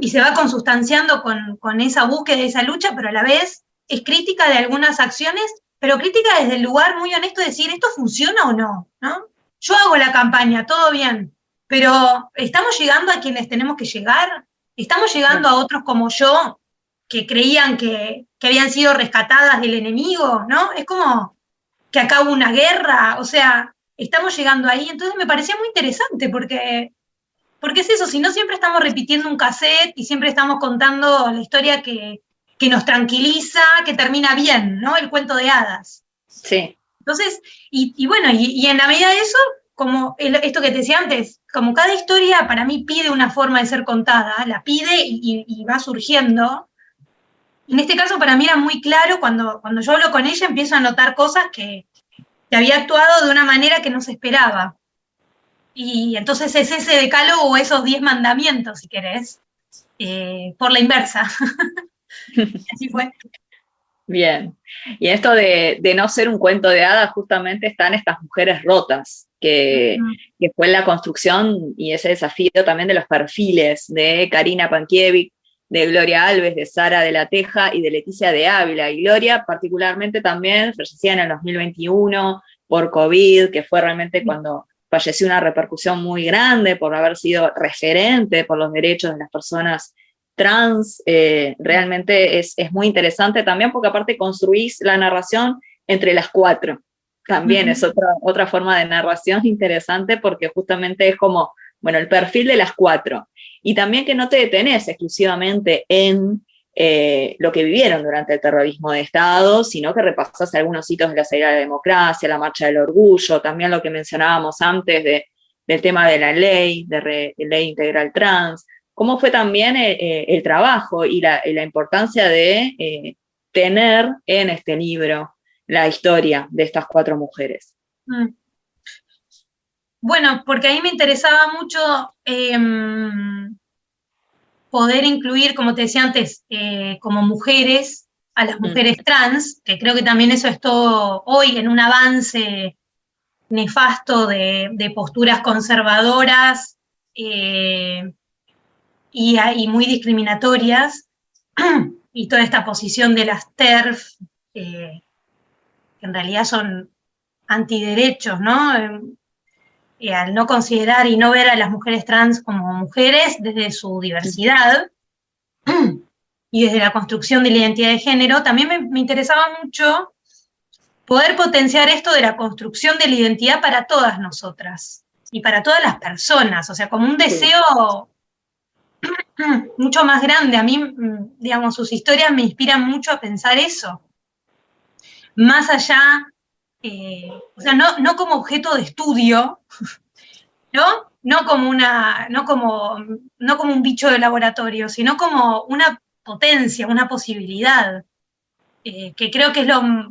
se va consustanciando con esa búsqueda, esa lucha, pero a la vez es crítica de algunas acciones, pero crítica desde el lugar muy honesto de decir, ¿esto funciona o no? ¿No? Yo hago la campaña, todo bien, pero ¿estamos llegando a quienes tenemos que llegar? ¿Estamos llegando a otros como yo, que creían que habían sido rescatadas del enemigo? ¿No? Es como que acá hubo una guerra, o sea, estamos llegando ahí. Entonces me parecía muy interesante, porque es eso, si no siempre estamos repitiendo un cassette y siempre estamos contando la historia que nos tranquiliza, que termina bien, ¿no? El cuento de hadas. Sí. Entonces, y bueno, y en la medida de eso, como esto que te decía antes, como cada historia para mí pide una forma de ser contada, la pide y va surgiendo. En este caso para mí era muy claro, cuando yo hablo con ella empiezo a notar cosas que había actuado de una manera que no se esperaba. Y entonces es ese decálogo o esos 10 mandamientos, si querés, por la inversa. Así fue. Bien. Y esto de no ser un cuento de hadas, justamente están estas mujeres rotas, que fue la construcción y ese desafío también de los perfiles de Karina Pankiewicz, de Gloria Alves, de Sara de la Teja y de Leticia de Ávila. Y Gloria particularmente también fallecía en el 2021 por COVID, que fue realmente cuando falleció, una repercusión muy grande por haber sido referente por los derechos de las personas trans. Realmente es muy interesante también, porque aparte construís la narración entre las cuatro. También es otra forma de narración interesante, porque justamente es como, bueno, el perfil de las cuatro. Y también que no te detenés exclusivamente en lo que vivieron durante el terrorismo de Estado, sino que repasás algunos hitos de la salida de la democracia, la marcha del orgullo, también lo que mencionábamos antes del tema de la ley, de ley integral trans, cómo fue también el trabajo y la importancia de tener en este libro la historia de estas cuatro mujeres. Bueno, porque a mí me interesaba mucho poder incluir, como te decía antes, como mujeres, a las mujeres trans, que creo que también eso es todo hoy en un avance nefasto de posturas conservadoras y muy discriminatorias, y toda esta posición de las TERF, que en realidad son antiderechos, ¿no? Al no considerar y no ver a las mujeres trans como mujeres desde su diversidad y desde la construcción de la identidad de género, también me interesaba mucho poder potenciar esto de la construcción de la identidad para todas nosotras y para todas las personas, o sea, como un deseo mucho más grande. A mí, digamos, sus historias me inspiran mucho a pensar eso. Más allá, o sea, no como objeto de estudio, ¿no? No como un bicho de laboratorio, sino como una potencia, una posibilidad, que creo que es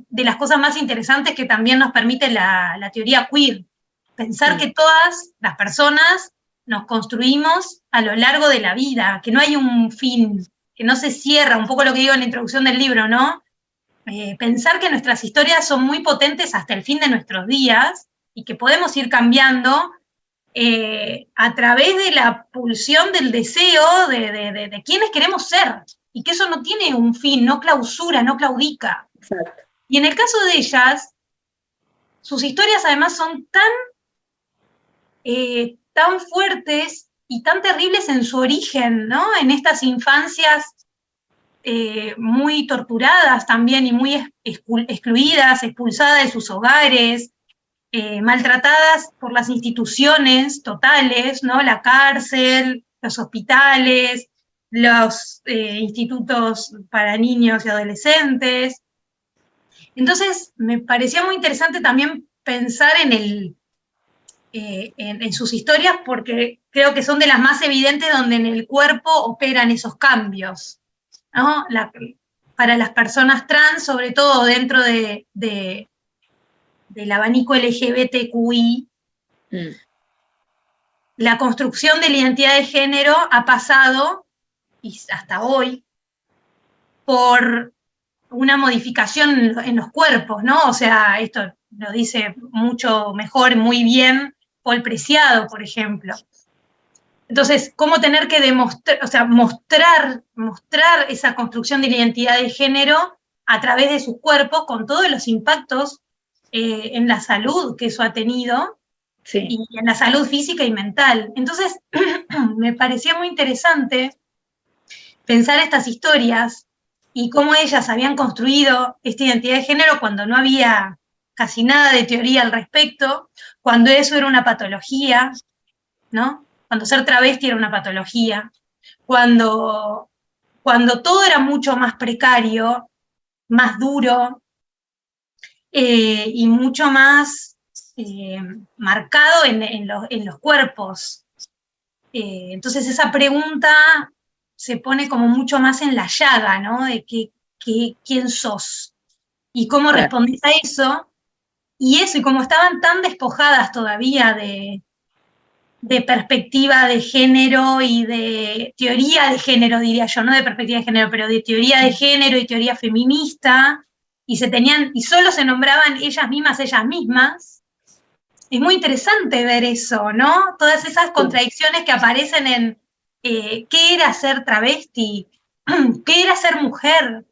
de las cosas más interesantes que también nos permite la teoría queer. Pensar que todas las personas nos construimos a lo largo de la vida, que no hay un fin, que no se cierra, un poco lo que digo en la introducción del libro, ¿no? Pensar que nuestras historias son muy potentes hasta el fin de nuestros días y que podemos ir cambiando a través de la pulsión del deseo de quienes queremos ser, y que eso no tiene un fin, no clausura, no claudica. Exacto. Y en el caso de ellas, sus historias además son tan fuertes y tan terribles en su origen, ¿no? En estas infancias muy torturadas también y muy excluidas, expulsadas de sus hogares, maltratadas por las instituciones totales, ¿no? La cárcel, los hospitales, los institutos para niños y adolescentes. Entonces, me parecía muy interesante también pensar en sus historias, porque creo que son de las más evidentes donde en el cuerpo operan esos cambios, ¿no? Para las personas trans, sobre todo dentro del abanico LGBTQI, la construcción de la identidad de género ha pasado, y hasta hoy, por una modificación en los cuerpos, ¿no? O sea, esto lo dice mucho mejor, muy bien, Paul Preciado, por ejemplo. Entonces, cómo tener que demostrar, o sea, mostrar esa construcción de la identidad de género a través de sus cuerpos, con todos los impactos en la salud que eso ha tenido, sí, y en la salud física y mental. Entonces, me parecía muy interesante pensar estas historias y cómo ellas habían construido esta identidad de género cuando no había casi nada de teoría al respecto, cuando eso era una patología, ¿no? Cuando ser travesti era una patología, cuando todo era mucho más precario, más duro, y mucho más marcado en los cuerpos. Entonces esa pregunta se pone como mucho más en la llaga, ¿no? De quién sos y cómo respondés a eso. Y como estaban tan despojadas todavía de perspectiva de género y de teoría de género, diría yo, no de perspectiva de género, pero de teoría de género y teoría feminista, y solo se nombraban ellas mismas. Es muy interesante ver eso, ¿no? Todas esas contradicciones que aparecen en qué era ser travesti, qué era ser mujer,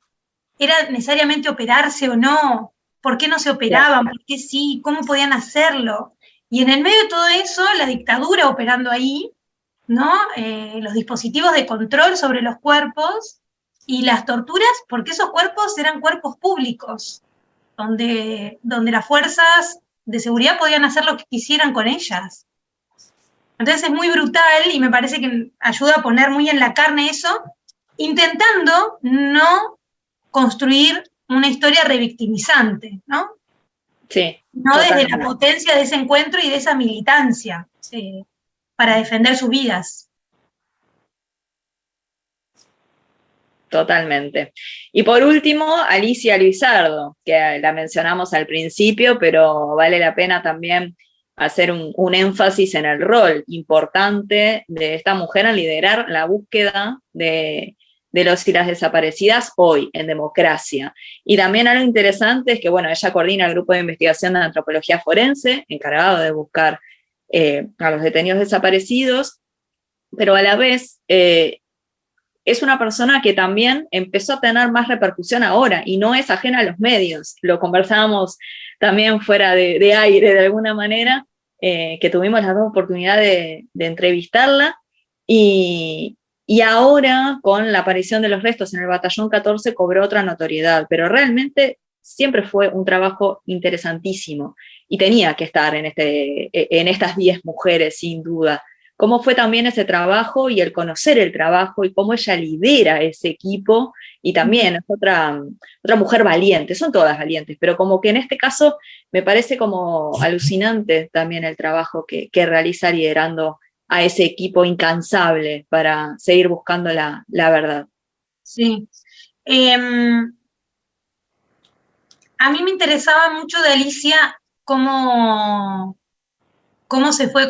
¿era necesariamente operarse o no? ¿Por qué no se operaban? ¿Por qué sí? ¿Cómo podían hacerlo? Y en el medio de todo eso, la dictadura operando ahí, ¿no? Los dispositivos de control sobre los cuerpos y las torturas, porque esos cuerpos eran cuerpos públicos, donde las fuerzas de seguridad podían hacer lo que quisieran con ellas. Entonces es muy brutal y me parece que ayuda a poner muy en la carne eso, intentando no construir una historia revictimizante, ¿no? Sí. No desde la potencia de ese encuentro y de esa militancia para defender sus vidas. Totalmente. Y por último, Alicia Lizardo, que la mencionamos al principio, pero vale la pena también hacer un énfasis en el rol importante de esta mujer en liderar la búsqueda de los y las desaparecidas hoy, en democracia. Y también algo interesante es que, bueno, ella coordina el grupo de investigación de antropología forense, encargado de buscar a los detenidos desaparecidos, pero a la vez es una persona que también empezó a tener más repercusión ahora, y no es ajena a los medios. Lo conversábamos también fuera de aire, de alguna manera, que tuvimos las dos oportunidades de entrevistarla, y ahora, con la aparición de los restos en el Batallón 14, cobró otra notoriedad, pero realmente siempre fue un trabajo interesantísimo, y tenía que estar en estas 10 mujeres, sin duda. Cómo fue también ese trabajo y el conocer el trabajo y cómo ella lidera ese equipo, y también es otra mujer valiente, son todas valientes, pero como que en este caso me parece como alucinante también el trabajo que realiza liderando a ese equipo incansable para seguir buscando la verdad. Sí. A mí me interesaba mucho de Alicia cómo se fue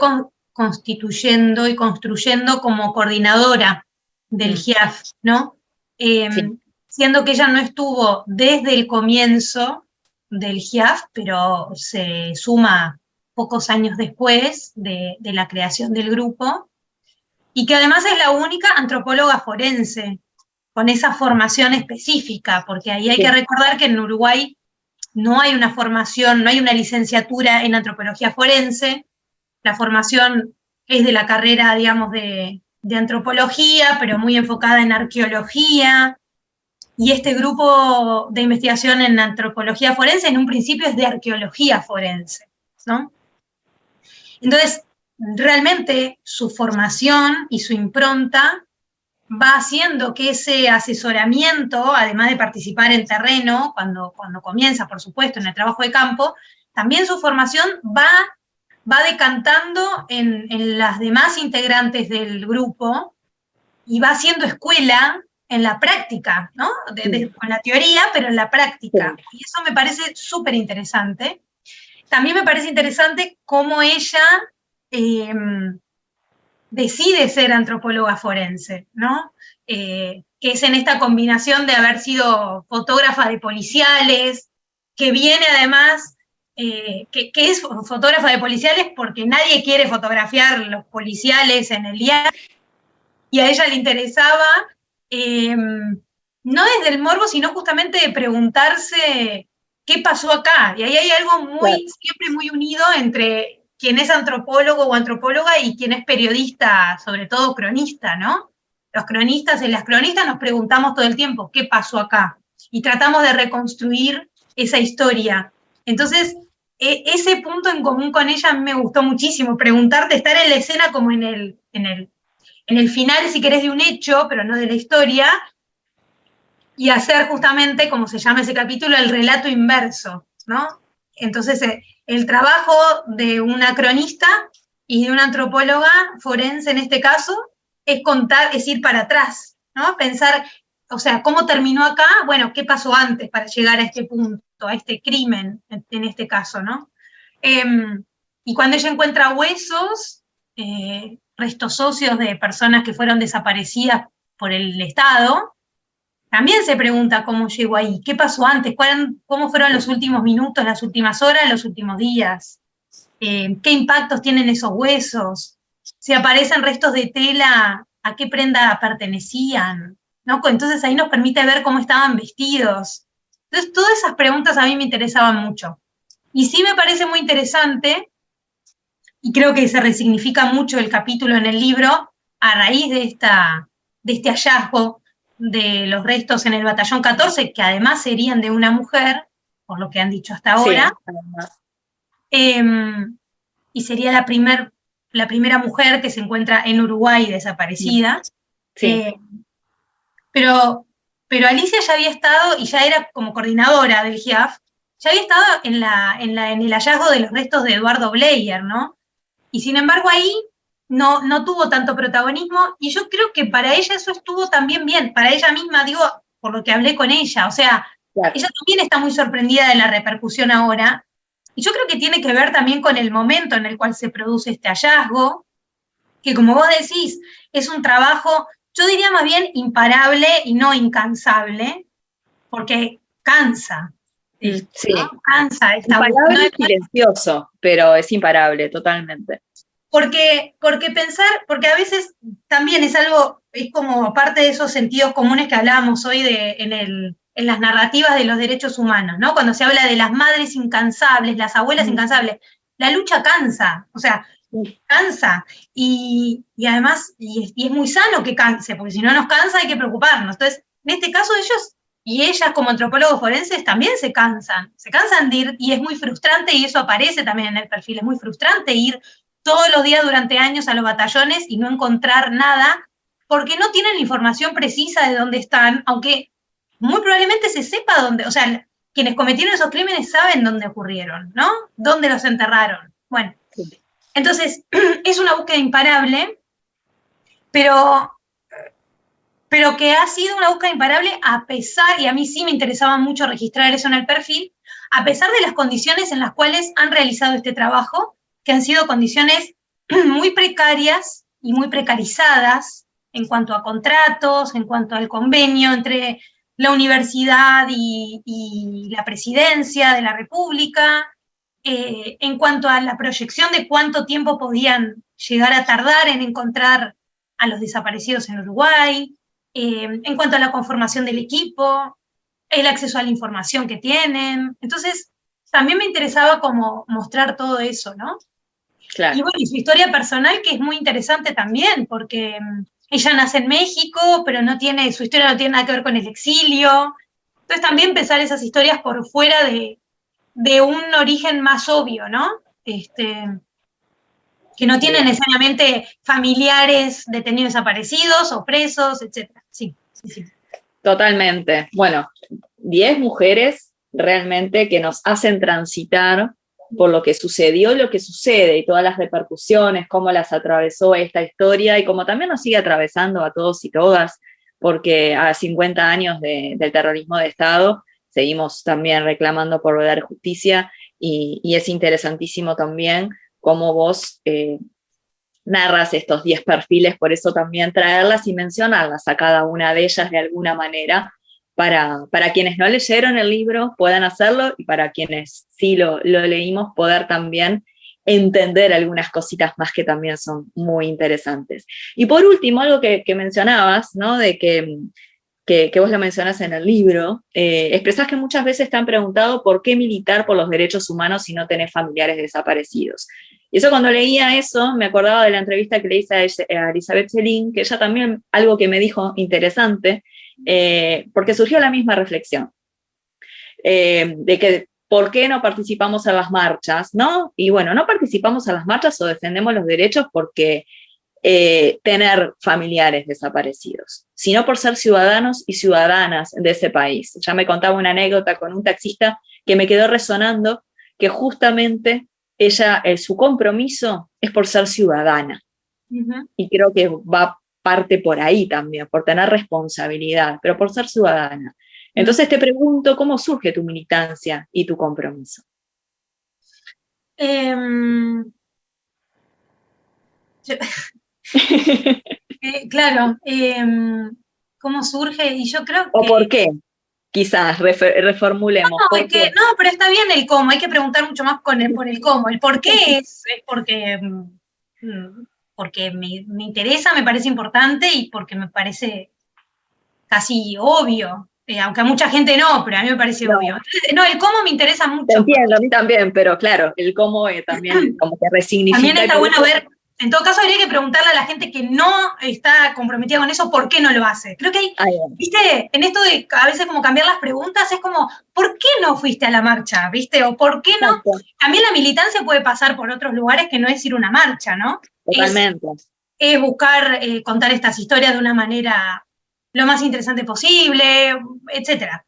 constituyendo y construyendo como coordinadora del GIAF, ¿no? Sí. Siendo que ella no estuvo desde el comienzo del GIAF, pero se suma pocos años después de la creación del grupo, y que además es la única antropóloga forense con esa formación específica, porque ahí hay que recordar que en Uruguay no hay una formación, no hay una licenciatura en antropología forense. La formación es de la carrera, digamos, de antropología, pero muy enfocada en arqueología, y este grupo de investigación en antropología forense en un principio es de arqueología forense, ¿no? Entonces, realmente su formación y su impronta va haciendo que ese asesoramiento, además de participar en terreno, cuando comienza, por supuesto, en el trabajo de campo, también su formación va decantando en las demás integrantes del grupo, y va haciendo escuela en la práctica, ¿no? Con la teoría, pero en la práctica. Sí. Y eso me parece súper interesante. También me parece interesante cómo ella decide ser antropóloga forense, ¿no? Que es en esta combinación de haber sido fotógrafa de policiales, que viene además, que es fotógrafa de policiales porque nadie quiere fotografiar los policiales en el día, y a ella le interesaba, no desde el morbo, sino justamente de preguntarse qué pasó acá. Y ahí hay algo siempre muy unido entre quien es antropólogo o antropóloga y quien es periodista, sobre todo cronista, ¿no? Los cronistas y las cronistas nos preguntamos todo el tiempo, ¿qué pasó acá? Y tratamos de reconstruir esa historia. Entonces, ese punto en común con ella me gustó muchísimo, preguntarte, estar en la escena como en el final, si querés, de un hecho, pero no de la historia, y hacer justamente, como se llama ese capítulo, el relato inverso, ¿no? Entonces, el trabajo de una cronista y de una antropóloga forense en este caso es contar, es ir para atrás, ¿no? Pensar, o sea, ¿cómo terminó acá? Bueno, ¿qué pasó antes para llegar a este punto, a este crimen, en este caso, ¿no? Y cuando ella encuentra huesos, restos óseos de personas que fueron desaparecidas por el Estado, también se pregunta cómo llegó ahí, qué pasó antes, cómo fueron los últimos minutos, las últimas horas, los últimos días, qué impactos tienen esos huesos, si aparecen restos de tela, a qué prenda pertenecían, ¿no? Entonces ahí nos permite ver cómo estaban vestidos. Entonces todas esas preguntas a mí me interesaban mucho. Y sí me parece muy interesante, y creo que se resignifica mucho el capítulo en el libro a raíz de este hallazgo de los restos en el Batallón 14, que además serían de una mujer, por lo que han dicho hasta ahora, y sería la primera mujer que se encuentra en Uruguay desaparecida. Sí. Pero Alicia ya había estado, y ya era como coordinadora del GIAF, ya había estado en el hallazgo de los restos de Eduardo Bleier, ¿no? Y sin embargo ahí no tuvo tanto protagonismo, y yo creo que para ella eso estuvo también bien, para ella misma, digo, por lo que hablé con ella, o sea, ella también está muy sorprendida de la repercusión ahora, Y yo creo que tiene que ver también con el momento en el cual se produce este hallazgo, que como vos decís, es un trabajo, yo diría más bien imparable y no incansable, porque cansa. Sí, ¿no? Cansa esta imparable búsqueda. y silencioso, pero es imparable, totalmente. Porque a veces también es algo, es como parte de esos sentidos comunes que hablábamos hoy en las narrativas de los derechos humanos, ¿no? Cuando se habla de las madres incansables, las abuelas incansables, la lucha cansa, o sea, cansa, y además, y es muy sano que canse, porque si no nos cansa hay que preocuparnos. Entonces, en este caso ellos y ellas como antropólogos forenses también se cansan de ir, y es muy frustrante, y eso aparece también en el perfil, es muy frustrante ir todos los días durante años a los batallones y no encontrar nada, porque no tienen la información precisa de dónde están, aunque muy probablemente se sepa dónde, o sea, quienes cometieron esos crímenes saben dónde ocurrieron, ¿no? Dónde los enterraron. Bueno, entonces, es una búsqueda imparable, pero que ha sido una búsqueda imparable a pesar, y a mí sí me interesaba mucho registrar eso en el perfil, a pesar de las condiciones en las cuales han realizado este trabajo, que han sido condiciones muy precarias y muy precarizadas en cuanto a contratos, en cuanto al convenio entre la universidad y la presidencia de la República, en cuanto a la proyección de cuánto tiempo podían llegar a tardar en encontrar a los desaparecidos en Uruguay, en cuanto a la conformación del equipo, el acceso a la información que tienen. Entonces, también me interesaba como mostrar todo eso, ¿no? Claro. Y bueno, y su historia personal, que es muy interesante también, porque ella nace en México, pero su historia no tiene nada que ver con el exilio. Entonces también pensar esas historias por fuera de un origen más obvio, ¿no? Que no tienen necesariamente familiares detenidos desaparecidos o presos, etc. Sí. Totalmente. Bueno, 10 mujeres realmente que nos hacen transitar por lo que sucedió y lo que sucede y todas las repercusiones, cómo las atravesó esta historia y cómo también nos sigue atravesando a todos y todas, porque a 50 años del terrorismo de Estado seguimos también reclamando por verdadera justicia y es interesantísimo también cómo vos narras estos 10 perfiles, por eso también traerlas y mencionarlas a cada una de ellas de alguna manera, para quienes no leyeron el libro puedan hacerlo, y para quienes sí lo leímos poder también entender algunas cositas más que también son muy interesantes. Y por último, algo que mencionabas, ¿no? De que vos lo mencionás en el libro, expresás que muchas veces te han preguntado por qué militar por los derechos humanos si no tenés familiares desaparecidos. Y eso, cuando leía eso, me acordaba de la entrevista que le hice a Elizabeth Chelin, que ella también, algo que me dijo interesante, porque surgió la misma reflexión, de que ¿por qué no participamos en las marchas? ¿No? Y bueno, no participamos en las marchas o defendemos los derechos porque tener familiares desaparecidos, sino por ser ciudadanos y ciudadanas de ese país. Ya me contaba una anécdota con un taxista que me quedó resonando, que justamente su compromiso es por ser ciudadana. Y creo que va parte por ahí también, por tener responsabilidad, pero por ser ciudadana. Entonces te pregunto, ¿cómo surge tu militancia y tu compromiso? Claro, ¿cómo surge? Y yo creo que... ¿O por qué? Quizás reformulemos. No, pero está bien el cómo, hay que preguntar mucho más por el cómo. El por qué es porque me interesa, me parece importante y porque me parece casi obvio. Aunque a mucha gente no, pero a mí me parece obvio. Entonces, el cómo me interesa mucho. Te entiendo, a mí también, pero claro, el cómo también como que resignifica. También está bueno ver, en todo caso habría que preguntarle a la gente que no está comprometida con eso, ¿por qué no lo hace? Creo que hay, viste, en esto de a veces como cambiar las preguntas, es como, ¿por qué no fuiste a la marcha? ¿Viste? O ¿por qué no? También la militancia puede pasar por otros lugares que no es ir a una marcha, ¿no? Totalmente. Es buscar contar estas historias de una manera lo más interesante posible, etcétera.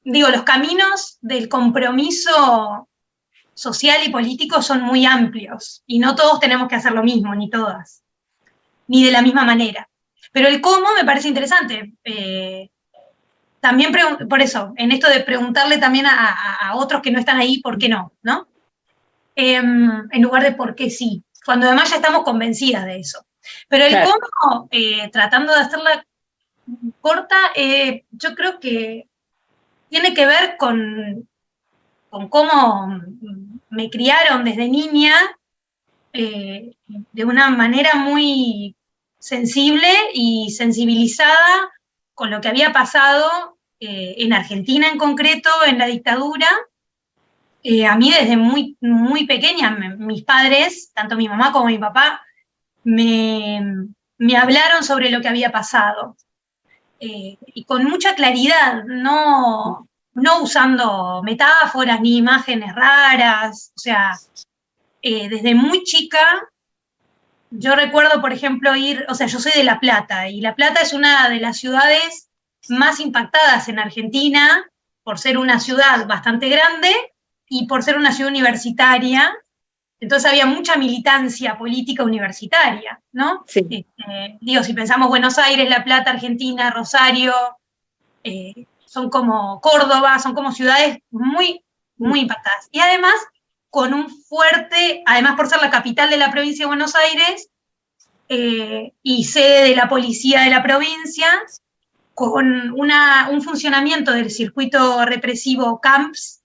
Los caminos del compromiso social y político son muy amplios, y no todos tenemos que hacer lo mismo, ni todas, ni de la misma manera. Pero el cómo me parece interesante. también por eso, en esto de preguntarle también a otros que no están ahí, ¿por qué no? ¿No? En lugar de por qué sí, cuando además ya estamos convencidas de eso. Pero el cómo, tratando de hacerla corta, yo creo que tiene que ver con cómo me criaron desde niña, de una manera muy sensible y sensibilizada con lo que había pasado en Argentina en concreto, en la dictadura. A mí desde muy, muy pequeña, mis padres, tanto mi mamá como mi papá, me hablaron sobre lo que había pasado. Y con mucha claridad, no usando metáforas ni imágenes raras. O sea, desde muy chica, yo recuerdo, por ejemplo, o sea, yo soy de La Plata, y La Plata es una de las ciudades más impactadas en Argentina, por ser una ciudad bastante grande y por ser una ciudad universitaria. Entonces había mucha militancia política universitaria, ¿no? Sí. Digo, si pensamos Buenos Aires, La Plata, Argentina, Rosario, son como Córdoba, son como ciudades muy, muy impactadas. Y además, con un fuerte, además por ser la capital de la provincia de Buenos Aires, y sede de la policía de la provincia, con un funcionamiento del circuito represivo Camps,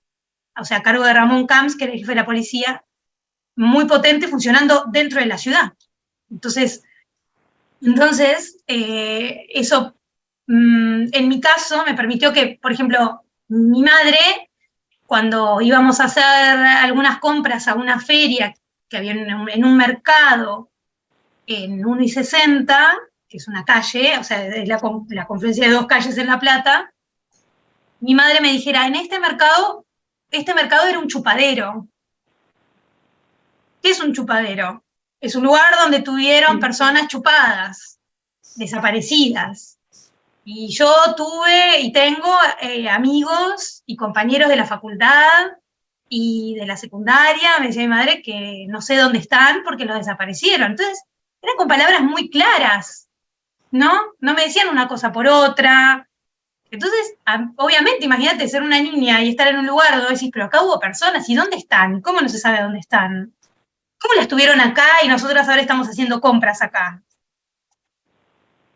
o sea, a cargo de Ramón Camps, que era el jefe de la policía, muy potente, funcionando dentro de la ciudad. Entonces eso, en mi caso, me permitió que, por ejemplo, mi madre, cuando íbamos a hacer algunas compras a una feria que había en un mercado, en 1 y 60, que es una calle, o sea, es la confluencia de 2 calles en La Plata, mi madre me dijera, este mercado era un chupadero. ¿Qué es un chupadero? Es un lugar donde tuvieron personas chupadas, desaparecidas. Y yo tuve y tengo amigos y compañeros de la facultad y de la secundaria, me decía mi madre, que no sé dónde están porque los desaparecieron. Entonces, eran con palabras muy claras, ¿no? No me decían una cosa por otra. Entonces, obviamente, imagínate ser una niña y estar en un lugar donde decís, pero acá hubo personas, ¿y dónde están? ¿Cómo no se sabe dónde están? ¿Cómo las tuvieron acá y nosotras ahora estamos haciendo compras acá?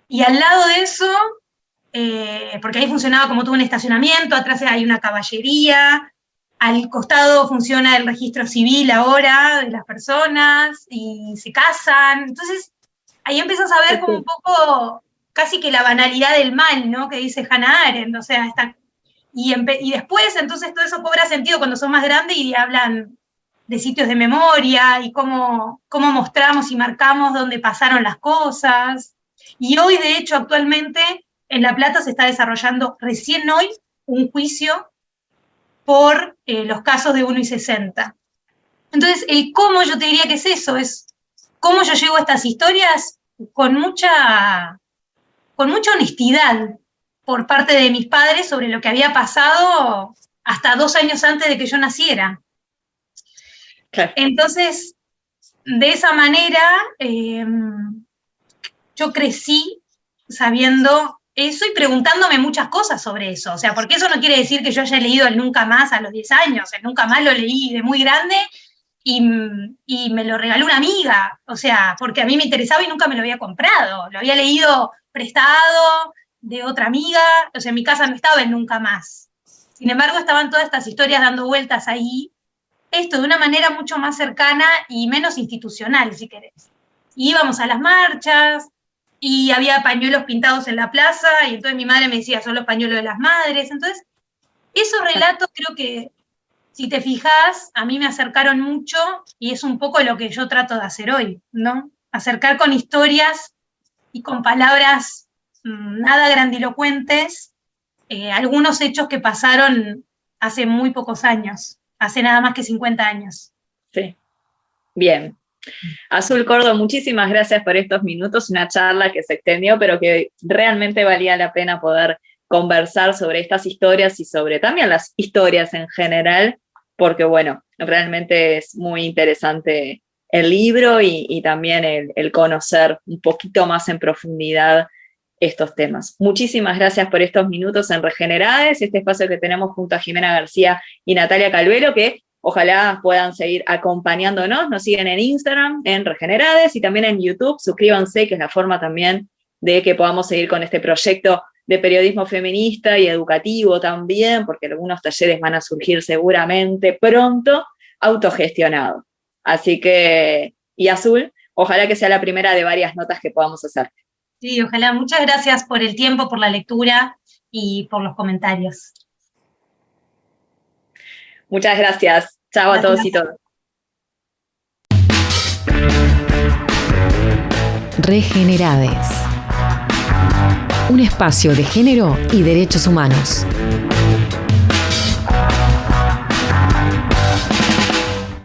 Y al lado de eso, porque ahí funcionaba como todo un estacionamiento, atrás hay una caballería, al costado funciona el registro civil ahora de las personas, y se casan. Entonces, ahí empiezas a ver como un poco, casi que la banalidad del mal, ¿no? Que dice Hannah Arendt, o sea, y después, entonces, todo eso cobra sentido cuando son más grandes y hablan de sitios de memoria y cómo mostramos y marcamos dónde pasaron las cosas. Y hoy, de hecho, actualmente, en La Plata se está desarrollando recién hoy un juicio por los casos de 1 y 60. Entonces, el cómo yo te diría que es eso, es cómo yo llevo estas historias con mucha honestidad por parte de mis padres sobre lo que había pasado hasta 2 años antes de que yo naciera. Claro. Entonces, de esa manera, yo crecí sabiendo eso y preguntándome muchas cosas sobre eso. O sea, porque eso no quiere decir que yo haya leído el Nunca Más a los 10 años. El Nunca Más lo leí de muy grande y me lo regaló una amiga. O sea, porque a mí me interesaba y nunca me lo había comprado. Lo había leído prestado de otra amiga. O sea, en mi casa no estaba el Nunca Más. Sin embargo, estaban todas estas historias dando vueltas ahí. Esto de una manera mucho más cercana y menos institucional, si querés. Y íbamos a las marchas, y había pañuelos pintados en la plaza, y entonces mi madre me decía, son los pañuelos de las madres. Entonces, esos relatos creo que, si te fijas, a mí me acercaron mucho, y es un poco lo que yo trato de hacer hoy, ¿no? Acercar con historias y con palabras nada grandilocuentes, algunos hechos que pasaron hace muy pocos años, hace nada más que 50 años. Sí, bien. Azul Cordo, muchísimas gracias por estos minutos, una charla que se extendió, pero que realmente valía la pena poder conversar sobre estas historias y sobre también las historias en general, porque bueno, realmente es muy interesante el libro y también el conocer un poquito más en profundidad estos temas. Muchísimas gracias por estos minutos en Regenerades, este espacio que tenemos junto a Jimena García y Natalia Calvelo, que ojalá puedan seguir acompañándonos. Nos siguen en Instagram, en Regenerades, y también en YouTube. Suscríbanse, que es la forma también de que podamos seguir con este proyecto de periodismo feminista y educativo también, porque algunos talleres van a surgir seguramente pronto, autogestionado. Así que, y Azul, ojalá que sea la primera de varias notas que podamos hacer. Sí, ojalá. Muchas gracias por el tiempo, por la lectura y por los comentarios. Muchas gracias. Chao a todos y todas. Regenerades. Un espacio de género y derechos humanos.